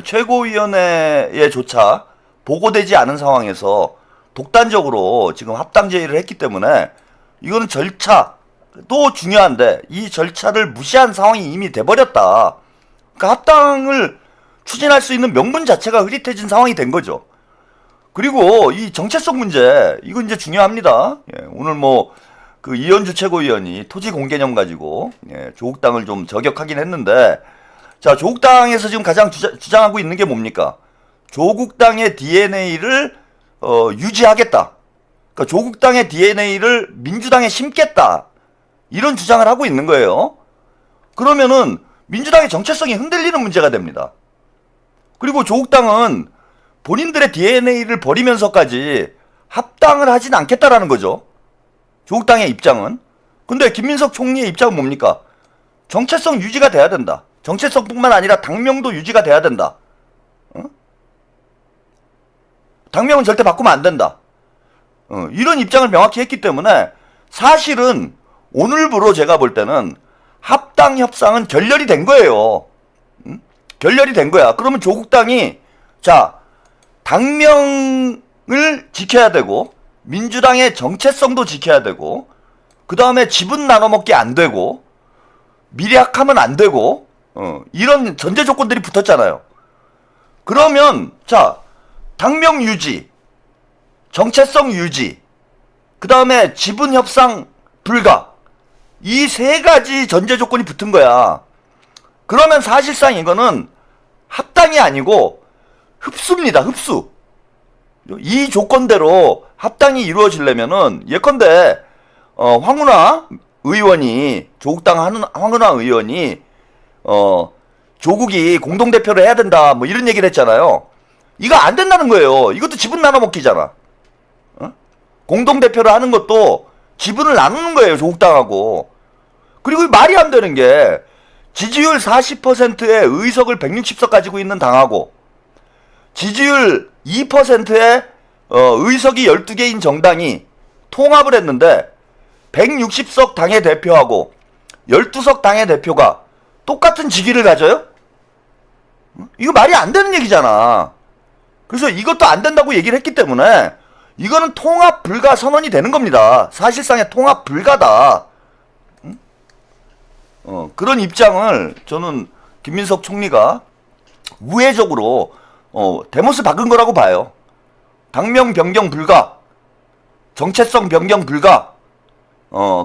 최고위원회에조차 보고되지 않은 상황에서 독단적으로 지금 합당 제의를 했기 때문에 이거는 절차도 중요한데 이 절차를 무시한 상황이 이미 돼버렸다. 그러니까 합당을 추진할 수 있는 명분 자체가 흐릿해진 상황이 된 거죠. 그리고 이 정체성 문제, 이거 이제 중요합니다. 오늘 그 이현주 최고위원이 토지 공개념 가지고 조국당을 좀 저격하긴 했는데, 자, 조국당에서 지금 가장 주장하고 있는 게 뭡니까? 조국당의 DNA를 유지하겠다. 그러니까 조국당의 DNA를 민주당에 심겠다. 이런 주장을 하고 있는 거예요. 그러면은 민주당의 정체성이 흔들리는 문제가 됩니다. 그리고 조국당은 본인들의 DNA를 버리면서까지 합당을 하진 않겠다라는 거죠. 조국당의 입장은. 근데 김민석 총리의 입장은 뭡니까? 정체성 유지가 돼야 된다. 정체성뿐만 아니라 당명도 유지가 돼야 된다. 당명은 절대 바꾸면 안 된다. 이런 입장을 명확히 했기 때문에 사실은 오늘부로 제가 볼 때는 합당 협상은 결렬이 된 거예요. 결렬이 된 거야. 그러면 조국당이 자 당명을 지켜야 되고 민주당의 정체성도 지켜야 되고 그 다음에 지분 나눠먹기 안 되고 미래학하면 안 되고 이런 전제 조건들이 붙었잖아요. 그러면 자 당명 유지, 정체성 유지, 그 다음에 지분 협상 불가 이 세 가지 전제 조건이 붙은 거야. 그러면 사실상 이거는 합당이 아니고 흡수입니다. 흡수. 이 조건대로 합당이 이루어지려면은 예컨대 황운하 의원이 조국당 황운하 의원이 조국이 공동대표를 해야 된다 뭐 이런 얘기를 했잖아요. 이거 안 된다는 거예요. 이것도 지분 나눠 먹기잖아. 공동대표를 하는 것도 지분을 나누는 거예요. 조국당하고. 그리고 말이 안 되는 게 지지율 40%의 의석을 160석 가지고 있는 당하고 지지율 2%의 의석이 12개인 정당이 통합을 했는데 160석 당의 대표하고 12석 당의 대표가 똑같은 직위를 가져요? 이거 말이 안 되는 얘기잖아. 그래서 이것도 안 된다고 얘기를 했기 때문에 이거는 통합 불가 선언이 되는 겁니다. 사실상의 통합 불가다. 그런 입장을 저는 김민석 총리가 우회적으로 대못을 박은 거라고 봐요. 당명 변경 불가, 정체성 변경 불가,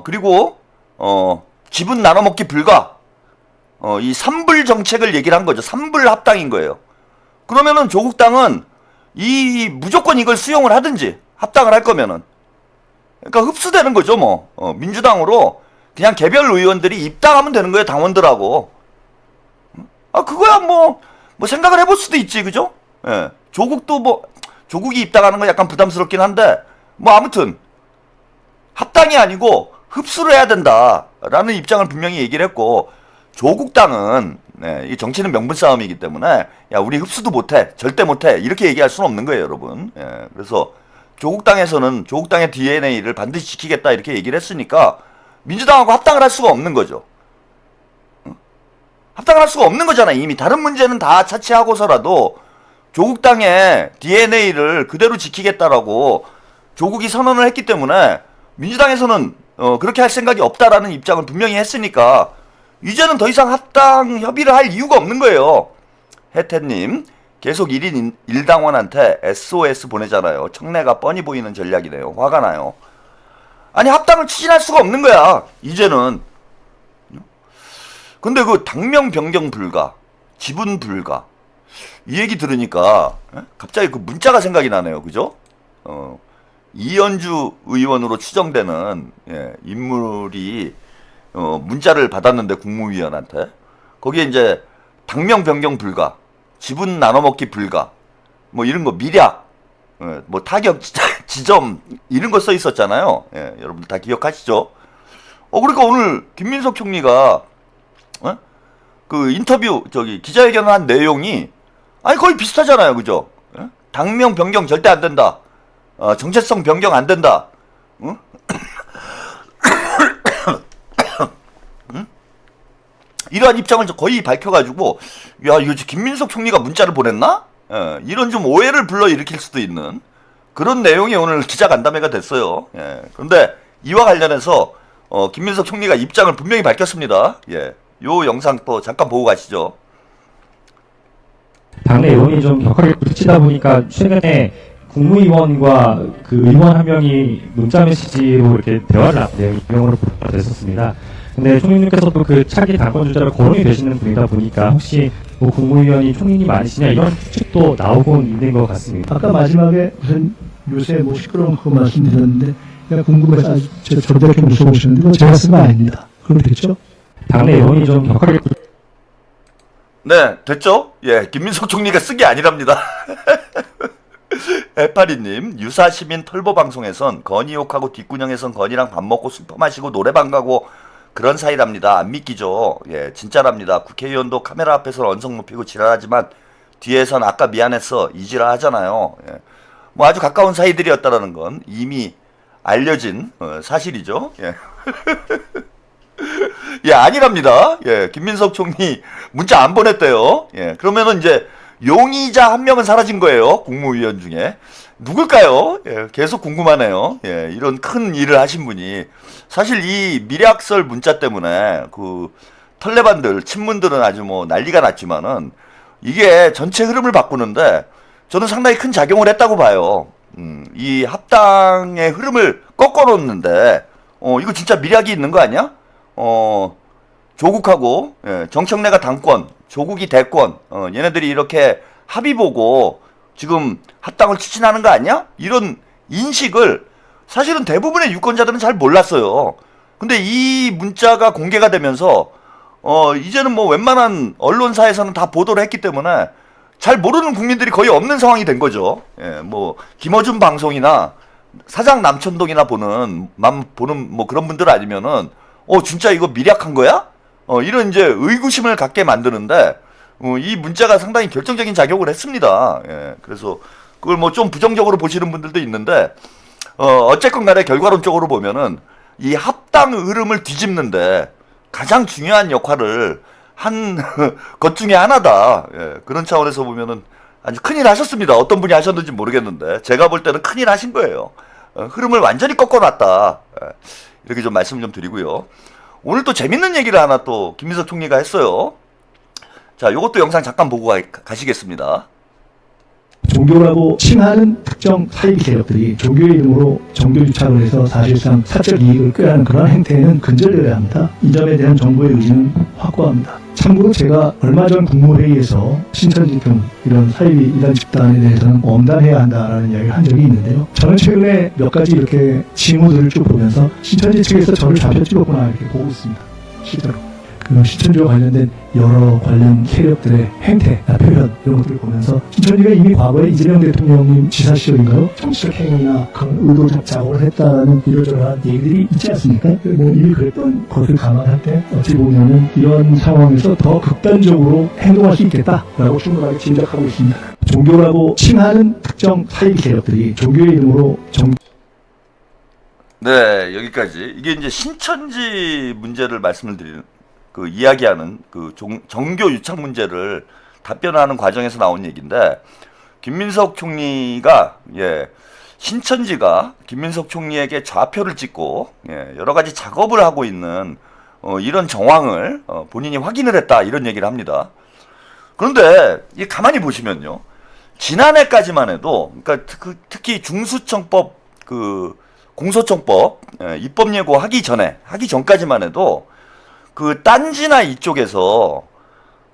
그리고 지분 나눠먹기 불가, 이 삼불 정책을 얘기를 한 거죠. 삼불 합당인 거예요. 그러면은 조국당은 무조건 이걸 수용을 하든지 합당을 할 거면은 그러니까 흡수되는 거죠. 뭐 민주당으로 그냥 개별 의원들이 입당하면 되는 거예요. 당원들하고. 그거야 뭐 생각을 해볼 수도 있지. 그죠? 예. 조국도 조국이 입당하는 건 약간 부담스럽긴 한데 뭐 아무튼 합당이 아니고 흡수를 해야 된다라는 입장을 분명히 얘기를 했고 조국당은 이 정치는 명분 싸움이기 때문에 야 우리 흡수도 못해 절대 못해 이렇게 얘기할 수는 없는 거예요. 여러분. 그래서 조국당에서는 조국당의 DNA를 반드시 지키겠다 이렇게 얘기를 했으니까 민주당하고 합당을 할 수가 없는 거죠. 합당을 할 수가 없는 거잖아. 이미 다른 문제는 다 차치하고서라도 조국당의 DNA를 그대로 지키겠다라고 조국이 선언을 했기 때문에 민주당에서는 그렇게 할 생각이 없다라는 입장을 분명히 했으니까 이제는 더 이상 합당 협의를 할 이유가 없는 거예요. 혜태님 계속 1인 1당원한테 SOS 보내잖아요. 청래가 뻔히 보이는 전략이네요. 화가 나요. 아니 합당을 추진할 수가 없는 거야. 이제는. 근데 그 당명 변경 불가, 지분 불가 이 얘기 들으니까 갑자기 그 문자가 생각이 나네요. 그죠? 이현주 의원으로 추정되는 인물이 문자를 받았는데 국무위원한테 거기에 이제 당명 변경 불가, 지분 나눠먹기 불가, 뭐 이런 거 미략, 뭐 타격 지점 이런 거 써 있었잖아요. 여러분 다 기억하시죠? 그러니까 오늘 김민석 총리가 그 인터뷰 기자회견을 한 내용이 아니 거의 비슷하잖아요. 그죠? 당명 변경 절대 안 된다. 정체성 변경 안 된다. 응? 이러한 입장을 거의 밝혀가지고 야 이거 김민석 총리가 문자를 보냈나? 이런 좀 오해를 불러일으킬 수도 있는 그런 내용이 오늘 기자간담회가 됐어요. 그런데 이와 관련해서 김민석 총리가 입장을 분명히 밝혔습니다. 요 영상 또 잠깐 보고 가시죠. 당내 의원이 좀 격하게 부딪히다 보니까 최근에 국무위원과 그 의원 한 명이 문자 메시지로 이렇게 대화를 나눈 내용으로 됐었습니다. 근데 총리님께서도 그 차기 당권 주자로 거론이 되시는 분이다 보니까 혹시 뭐 국무위원이 총리님 아니시냐 이런 추측도 나오고 있는 것 같습니다. 아까 마지막에 무슨 요새 뭐 시끄러운 거 말씀드렸는데 그냥 궁금해서 저대로 물어보셨는데 그거 제가 쓴 거 아닙니다. 그럼 되겠죠? 당내 여론이 좀 격하게 네, 됐죠? 예, 김민석 총리가 쓴 게 아니랍니다. 해파리님, 유사시민 털보 방송에선 건희 욕하고 뒷구녕에선 건희랑 밥 먹고 술 마시고 노래방 가고 그런 사이랍니다. 안 믿기죠? 예, 진짜랍니다. 국회의원도 카메라 앞에서 언성 높이고 지랄하지만 뒤에선 아까 미안했어 이 지랄 하잖아요. 예. 뭐 아주 가까운 사이들이었다라는 건 이미 알려진 사실이죠. 예. 예, 아니랍니다. 예, 김민석 총리 문자 안 보냈대요. 예, 그러면은 이제 용의자 한 명은 사라진 거예요. 국무위원 중에. 누굴까요? 예, 계속 궁금하네요. 예, 이런 큰 일을 하신 분이. 사실 이 미략설 문자 때문에 그 털레반들, 친문들은 아주 뭐 난리가 났지만은 이게 전체 흐름을 바꾸는데 저는 상당히 큰 작용을 했다고 봐요. 이 합당의 흐름을 꺾어놓는데, 이거 진짜 미략이 있는 거 아니야? 조국하고, 예, 정청래가 당권, 조국이 대권, 얘네들이 이렇게 합의 보고 지금 합당을 추진하는 거 아니야? 이런 인식을 사실은 대부분의 유권자들은 잘 몰랐어요. 근데 이 문자가 공개가 되면서, 이제는 뭐 웬만한 언론사에서는 다 보도를 했기 때문에 잘 모르는 국민들이 거의 없는 상황이 된 거죠. 예, 뭐, 김어준 방송이나 사장 남천동이나 보는 뭐 그런 분들 아니면은, 진짜 이거 미략한 거야? 이런 이제 의구심을 갖게 만드는데, 이 문자가 상당히 결정적인 작용을 했습니다. 예, 그래서 그걸 뭐 좀 부정적으로 보시는 분들도 있는데, 어쨌건 간에 결과론적으로 보면은 이 합당 흐름을 뒤집는데 가장 중요한 역할을 한 것 중에 하나다. 예, 그런 차원에서 보면은 아주 큰일 하셨습니다. 어떤 분이 하셨는지 모르겠는데 제가 볼 때는 큰일 하신 거예요. 흐름을 완전히 꺾어놨다. 예, 이렇게 좀 말씀 좀 드리고요. 오늘 또 재밌는 얘기를 하나 또 김민석 총리가 했어요. 자, 요것도 영상 잠깐 보고 가시겠습니다. 종교라고 칭하는 특정 사이비 세력들이 종교의 이름으로 종교 유착을 해서 사실상 사적 이익을 꾀하는 그런 행태에는 근절되어야 합니다. 이 점에 대한 정부의 의지는 확고합니다. 참고로 제가 얼마 전 국무회의에서 신천지 등 이런 사이비 이단 집단에 대해서는 엄단해야 한다라는 이야기를 한 적이 있는데요. 저는 최근에 몇 가지 이렇게 징후들을 쭉 보면서 신천지 측에서 저를 좌표 찍었구나 이렇게 보고 있습니다. 실제로. 그 신천지와 관련된 여러 관련 세력들의 행태나 표현 이런 것들을 보면서 신천지가 이미 과거에 이재명 대통령님 지사 시절인가요? 정치적 행위나 그런 의도적 작업을 했다는 이러저러한 얘기들이 있지 않습니까? 뭐 이미 그랬던 것을 감안할 때 어찌 보면은 이런 상황에서 더 극단적으로 행동할 수 있겠다라고 충분하게 짐작하고 있습니다. 종교라고 칭하는 특정 사이비 세력들이 종교의 이름으로 네, 여기까지. 이게 이제 신천지 문제를 말씀을 드리는 그 이야기하는 그 정교 유착 문제를 답변하는 과정에서 나온 얘기인데 김민석 총리가 신천지가 김민석 총리에게 좌표를 찍고 여러 가지 작업을 하고 있는 이런 정황을 본인이 확인을 했다 이런 얘기를 합니다. 그런데 이 가만히 보시면요, 지난해까지만 해도 그러니까 특히 중수청법 그 공소청법 입법 예고 하기 전까지만 해도 그 딴지나 이쪽에서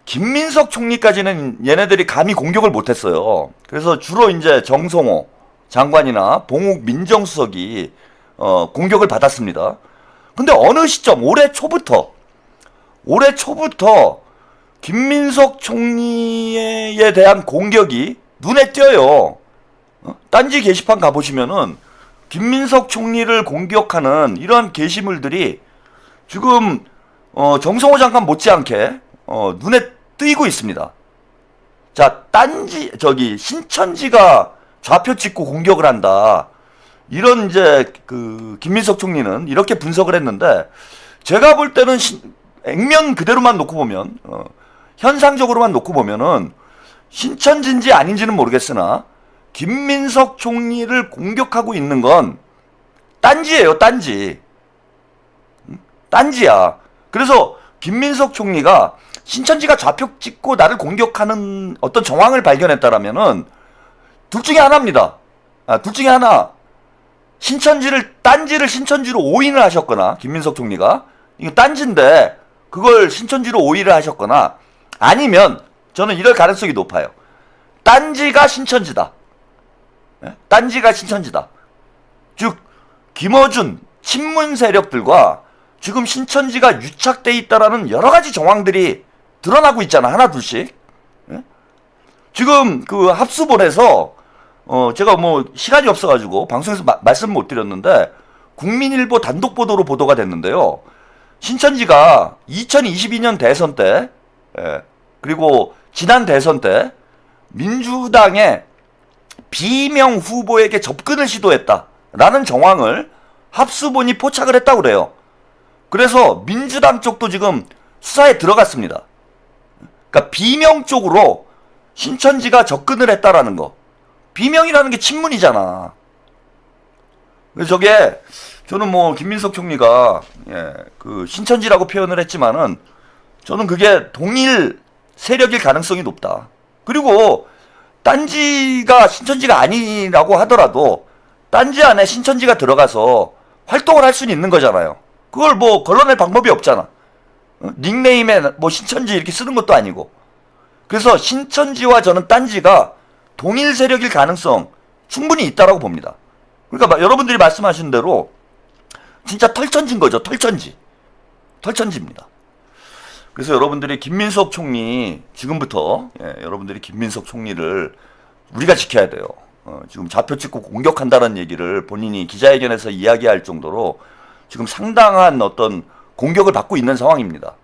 김민석 총리까지는 얘네들이 감히 공격을 못했어요. 그래서 주로 이제 정성호 장관이나 봉욱 민정수석이 공격을 받았습니다. 근데 어느 시점 올해 초부터 김민석 총리에 대한 공격이 눈에 띄어요. 딴지 게시판 가보시면은 김민석 총리를 공격하는 이런 게시물들이 지금 정성호 장관 못지않게 눈에 띄고 있습니다. 자, 신천지가 좌표 찍고 공격을 한다. 이런 이제 그 김민석 총리는 이렇게 분석을 했는데 제가 볼 때는 액면 그대로만 놓고 보면 현상적으로만 놓고 보면은 신천지인지 아닌지는 모르겠으나 김민석 총리를 공격하고 있는 건 딴지예요, 딴지. 딴지야. 그래서 김민석 총리가 신천지가 좌표 찍고 나를 공격하는 어떤 정황을 발견했다라면은 둘 중에 하나입니다. 둘 중에 하나. 딴지를 신천지로 오인을 하셨거나, 김민석 총리가 이거 딴지인데 그걸 신천지로 오인을 하셨거나, 아니면 저는 이럴 가능성이 높아요. 딴지가 신천지다. 딴지가 신천지다. 즉 김어준 친문 세력들과 지금 신천지가 유착돼 있다라는 여러 가지 정황들이 드러나고 있잖아. 하나 둘씩. 지금 그 합수본에서 제가 뭐 시간이 없어가지고 방송에서 말씀 못 드렸는데 국민일보 단독 보도로 보도가 됐는데요. 신천지가 2022년 대선 때 그리고 지난 대선 때 민주당의 비명 후보에게 접근을 시도했다라는 정황을 합수본이 포착을 했다고 그래요. 그래서 민주당 쪽도 지금 수사에 들어갔습니다. 그러니까 비명 쪽으로 신천지가 접근을 했다라는 거. 비명이라는 게 친문이잖아. 그래서 저게 저는 뭐 김민석 총리가 그 신천지라고 표현을 했지만은 저는 그게 동일 세력일 가능성이 높다. 그리고 딴지가 신천지가 아니라고 하더라도 딴지 안에 신천지가 들어가서 활동을 할 수는 있는 거잖아요. 그걸 뭐 걸러낼 방법이 없잖아. 닉네임에 뭐 신천지 이렇게 쓰는 것도 아니고. 그래서 신천지와 저는 딴지가 동일 세력일 가능성 충분히 있다라고 봅니다. 그러니까 여러분들이 말씀하신 대로 진짜 털천지인 거죠. 털천지입니다. 그래서 여러분들이 김민석 총리 지금부터 여러분들이 김민석 총리를 우리가 지켜야 돼요. 지금 좌표 찍고 공격한다는 얘기를 본인이 기자회견에서 이야기할 정도로 지금 상당한 어떤 공격을 받고 있는 상황입니다.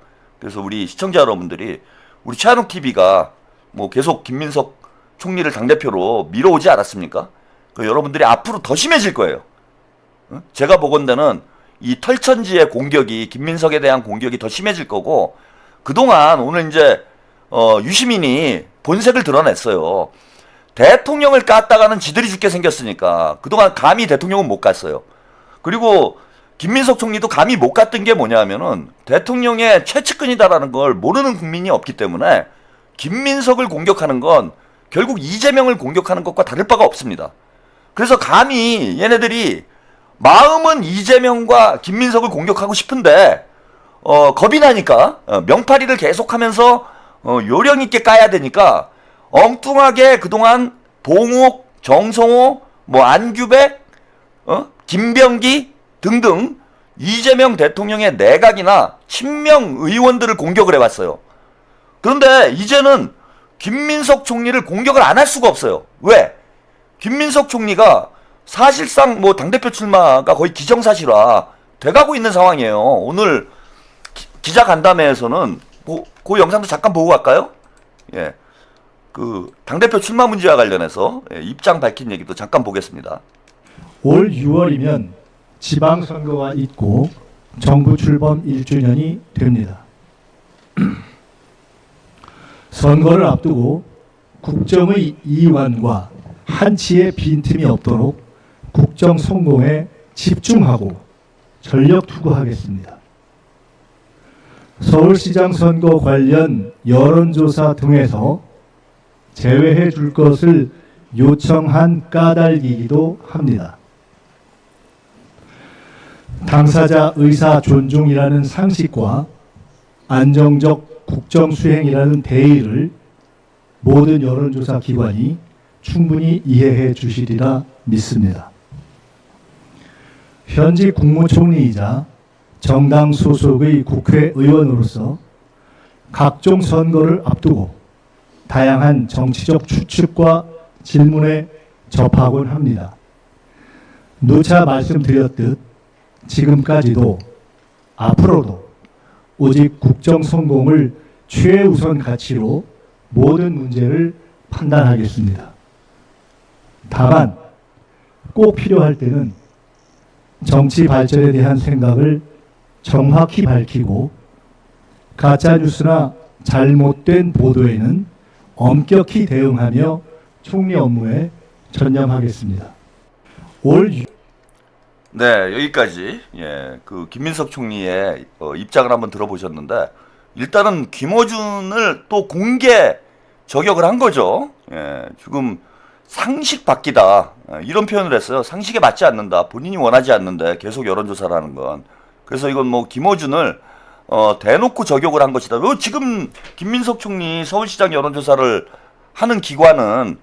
그래서 우리 시청자 여러분들이 우리 최한욱 TV가 뭐 계속 김민석 총리를 당대표로 밀어오지 않았습니까? 그 여러분들이 앞으로 더 심해질 거예요. 제가 보건대는 이 털천지의 공격이 김민석에 대한 공격이 더 심해질 거고 그동안 오늘 이제 유시민이 본색을 드러냈어요. 대통령을 깠다가는 지들이 죽게 생겼으니까 그동안 감히 대통령은 못 갔어요. 그리고 김민석 총리도 감히 못 갔던 게 뭐냐면은 대통령의 최측근이다라는 걸 모르는 국민이 없기 때문에 김민석을 공격하는 건 결국 이재명을 공격하는 것과 다를 바가 없습니다. 그래서 감히 얘네들이 마음은 이재명과 김민석을 공격하고 싶은데 겁이 나니까 명파리를 계속하면서 요령 있게 까야 되니까 엉뚱하게 그동안 봉욱, 정성호, 뭐 안규백, 김병기 등등 이재명 대통령의 내각이나 친명 의원들을 공격을 해왔어요. 그런데 이제는 김민석 총리를 공격을 안 할 수가 없어요. 왜? 김민석 총리가 사실상 뭐 당대표 출마가 거의 기정사실화 돼가고 있는 상황이에요. 오늘 기자간담회에서는 그 영상도 잠깐 보고 갈까요? 예. 그 당대표 출마 문제와 관련해서 입장 밝힌 얘기도 잠깐 보겠습니다. 올 6월이면 지방선거가 있고 정부 출범 1주년이 됩니다. 선거를 앞두고 국정의 이완과 한치의 빈틈이 없도록 국정 성공에 집중하고 전력 투구하겠습니다. 서울시장 선거 관련 여론조사 등에서 제외해 줄 것을 요청한 까닭이기도 합니다. 당사자 의사 존중이라는 상식과 안정적 국정 수행이라는 대의를 모든 여론조사 기관이 충분히 이해해 주시리라 믿습니다. 현직 국무총리이자 정당 소속의 국회의원으로서 각종 선거를 앞두고 다양한 정치적 추측과 질문에 접하곤 합니다. 누차 말씀드렸듯 지금까지도 앞으로도 오직 국정 성공을 최우선 가치로 모든 문제를 판단하겠습니다. 다만 꼭 필요할 때는 정치 발전에 대한 생각을 정확히 밝히고 가짜뉴스나 잘못된 보도에는 엄격히 대응하며 총리 업무에 전념하겠습니다. 네, 여기까지 그 김민석 총리의 입장을 한번 들어보셨는데 일단은 김어준을 또 공개 저격을 한 거죠. 지금 상식 바뀌다 이런 표현을 했어요. 상식에 맞지 않는다. 본인이 원하지 않는데 계속 여론조사를 하는 건. 그래서 이건 뭐 김어준을 대놓고 저격을 한 것이다. 지금 김민석 총리 서울시장 여론조사를 하는 기관은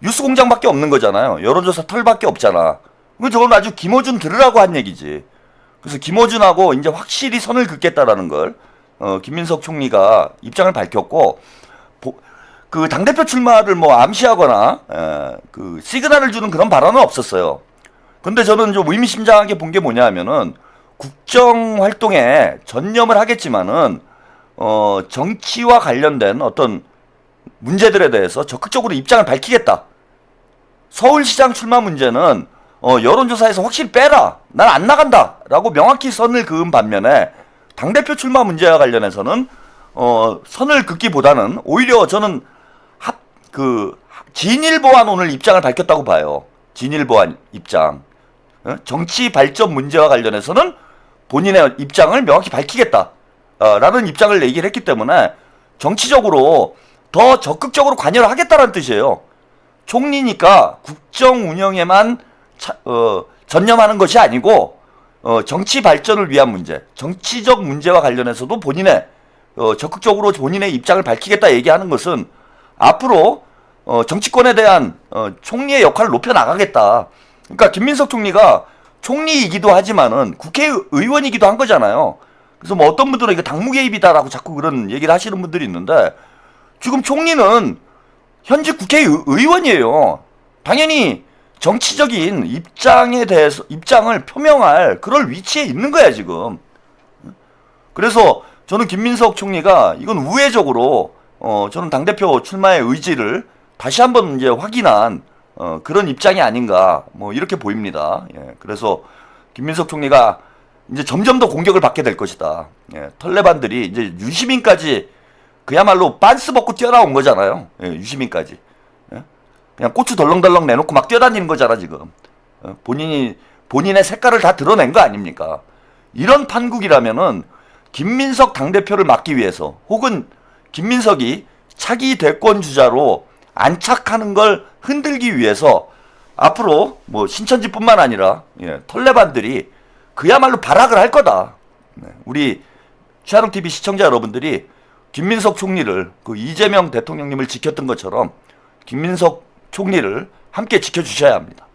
뉴스공장밖에 없는 거잖아요. 여론조사 털밖에 없잖아. 저건 아주 김어준 들으라고 한 얘기지. 그래서 김어준하고 이제 확실히 선을 긋겠다라는 걸 김민석 총리가 입장을 밝혔고, 그 당대표 출마를 뭐 암시하거나 그 시그널을 주는 그런 발언은 없었어요. 근데 저는 좀 의미심장하게 본 게 뭐냐 하면은, 국정 활동에 전념을 하겠지만은 정치와 관련된 어떤 문제들에 대해서 적극적으로 입장을 밝히겠다. 서울시장 출마 문제는 여론조사에서 확실히 빼라. 난 안 나간다. 라고 명확히 선을 그은 반면에, 당대표 출마 문제와 관련해서는 선을 긋기보다는 오히려 저는 진일보한 오늘 입장을 밝혔다고 봐요. 진일보한 입장. 정치 발전 문제와 관련해서는 본인의 입장을 명확히 밝히겠다. 라는 입장을 내기를 했기 때문에 정치적으로 더 적극적으로 관여를 하겠다는 뜻이에요. 총리니까 국정 운영에만 전념하는 것이 아니고 정치 발전을 위한 문제, 정치적 문제와 관련해서도 본인의 적극적으로 본인의 입장을 밝히겠다 얘기하는 것은 앞으로 정치권에 대한 총리의 역할을 높여 나가겠다. 그러니까 김민석 총리가 총리이기도 하지만은 국회의원이기도 한 거잖아요. 그래서 뭐 어떤 분들은 이거 당무 개입이다라고 자꾸 그런 얘기를 하시는 분들이 있는데, 지금 총리는 현직 국회의원이에요. 당연히 정치적인 입장에 대해서 입장을 표명할 그럴 위치에 있는 거야 지금. 그래서 저는 김민석 총리가 이건 우회적으로 저는 당대표 출마의 의지를 다시 한번 이제 확인한 그런 입장이 아닌가 뭐 이렇게 보입니다. 예, 그래서 김민석 총리가 이제 점점 더 공격을 받게 될 것이다. 예, 털레반들이 이제 유시민까지 그야말로 빤스 벗고 뛰어나온 거잖아요. 예, 유시민까지. 예? 그냥 고추 덜렁덜렁 내놓고 막 뛰어다니는 거잖아 지금. 본인의 색깔을 다 드러낸 거 아닙니까? 이런 판국이라면은 김민석 당대표를 막기 위해서, 혹은 김민석이 차기 대권 주자로 안착하는 걸 흔들기 위해서 앞으로 뭐 신천지뿐만 아니라 털레반들이 그야말로 발악을 할 거다. 우리 최하롱TV 시청자 여러분들이 김민석 총리를, 그 이재명 대통령님을 지켰던 것처럼 김민석 총리를 함께 지켜주셔야 합니다.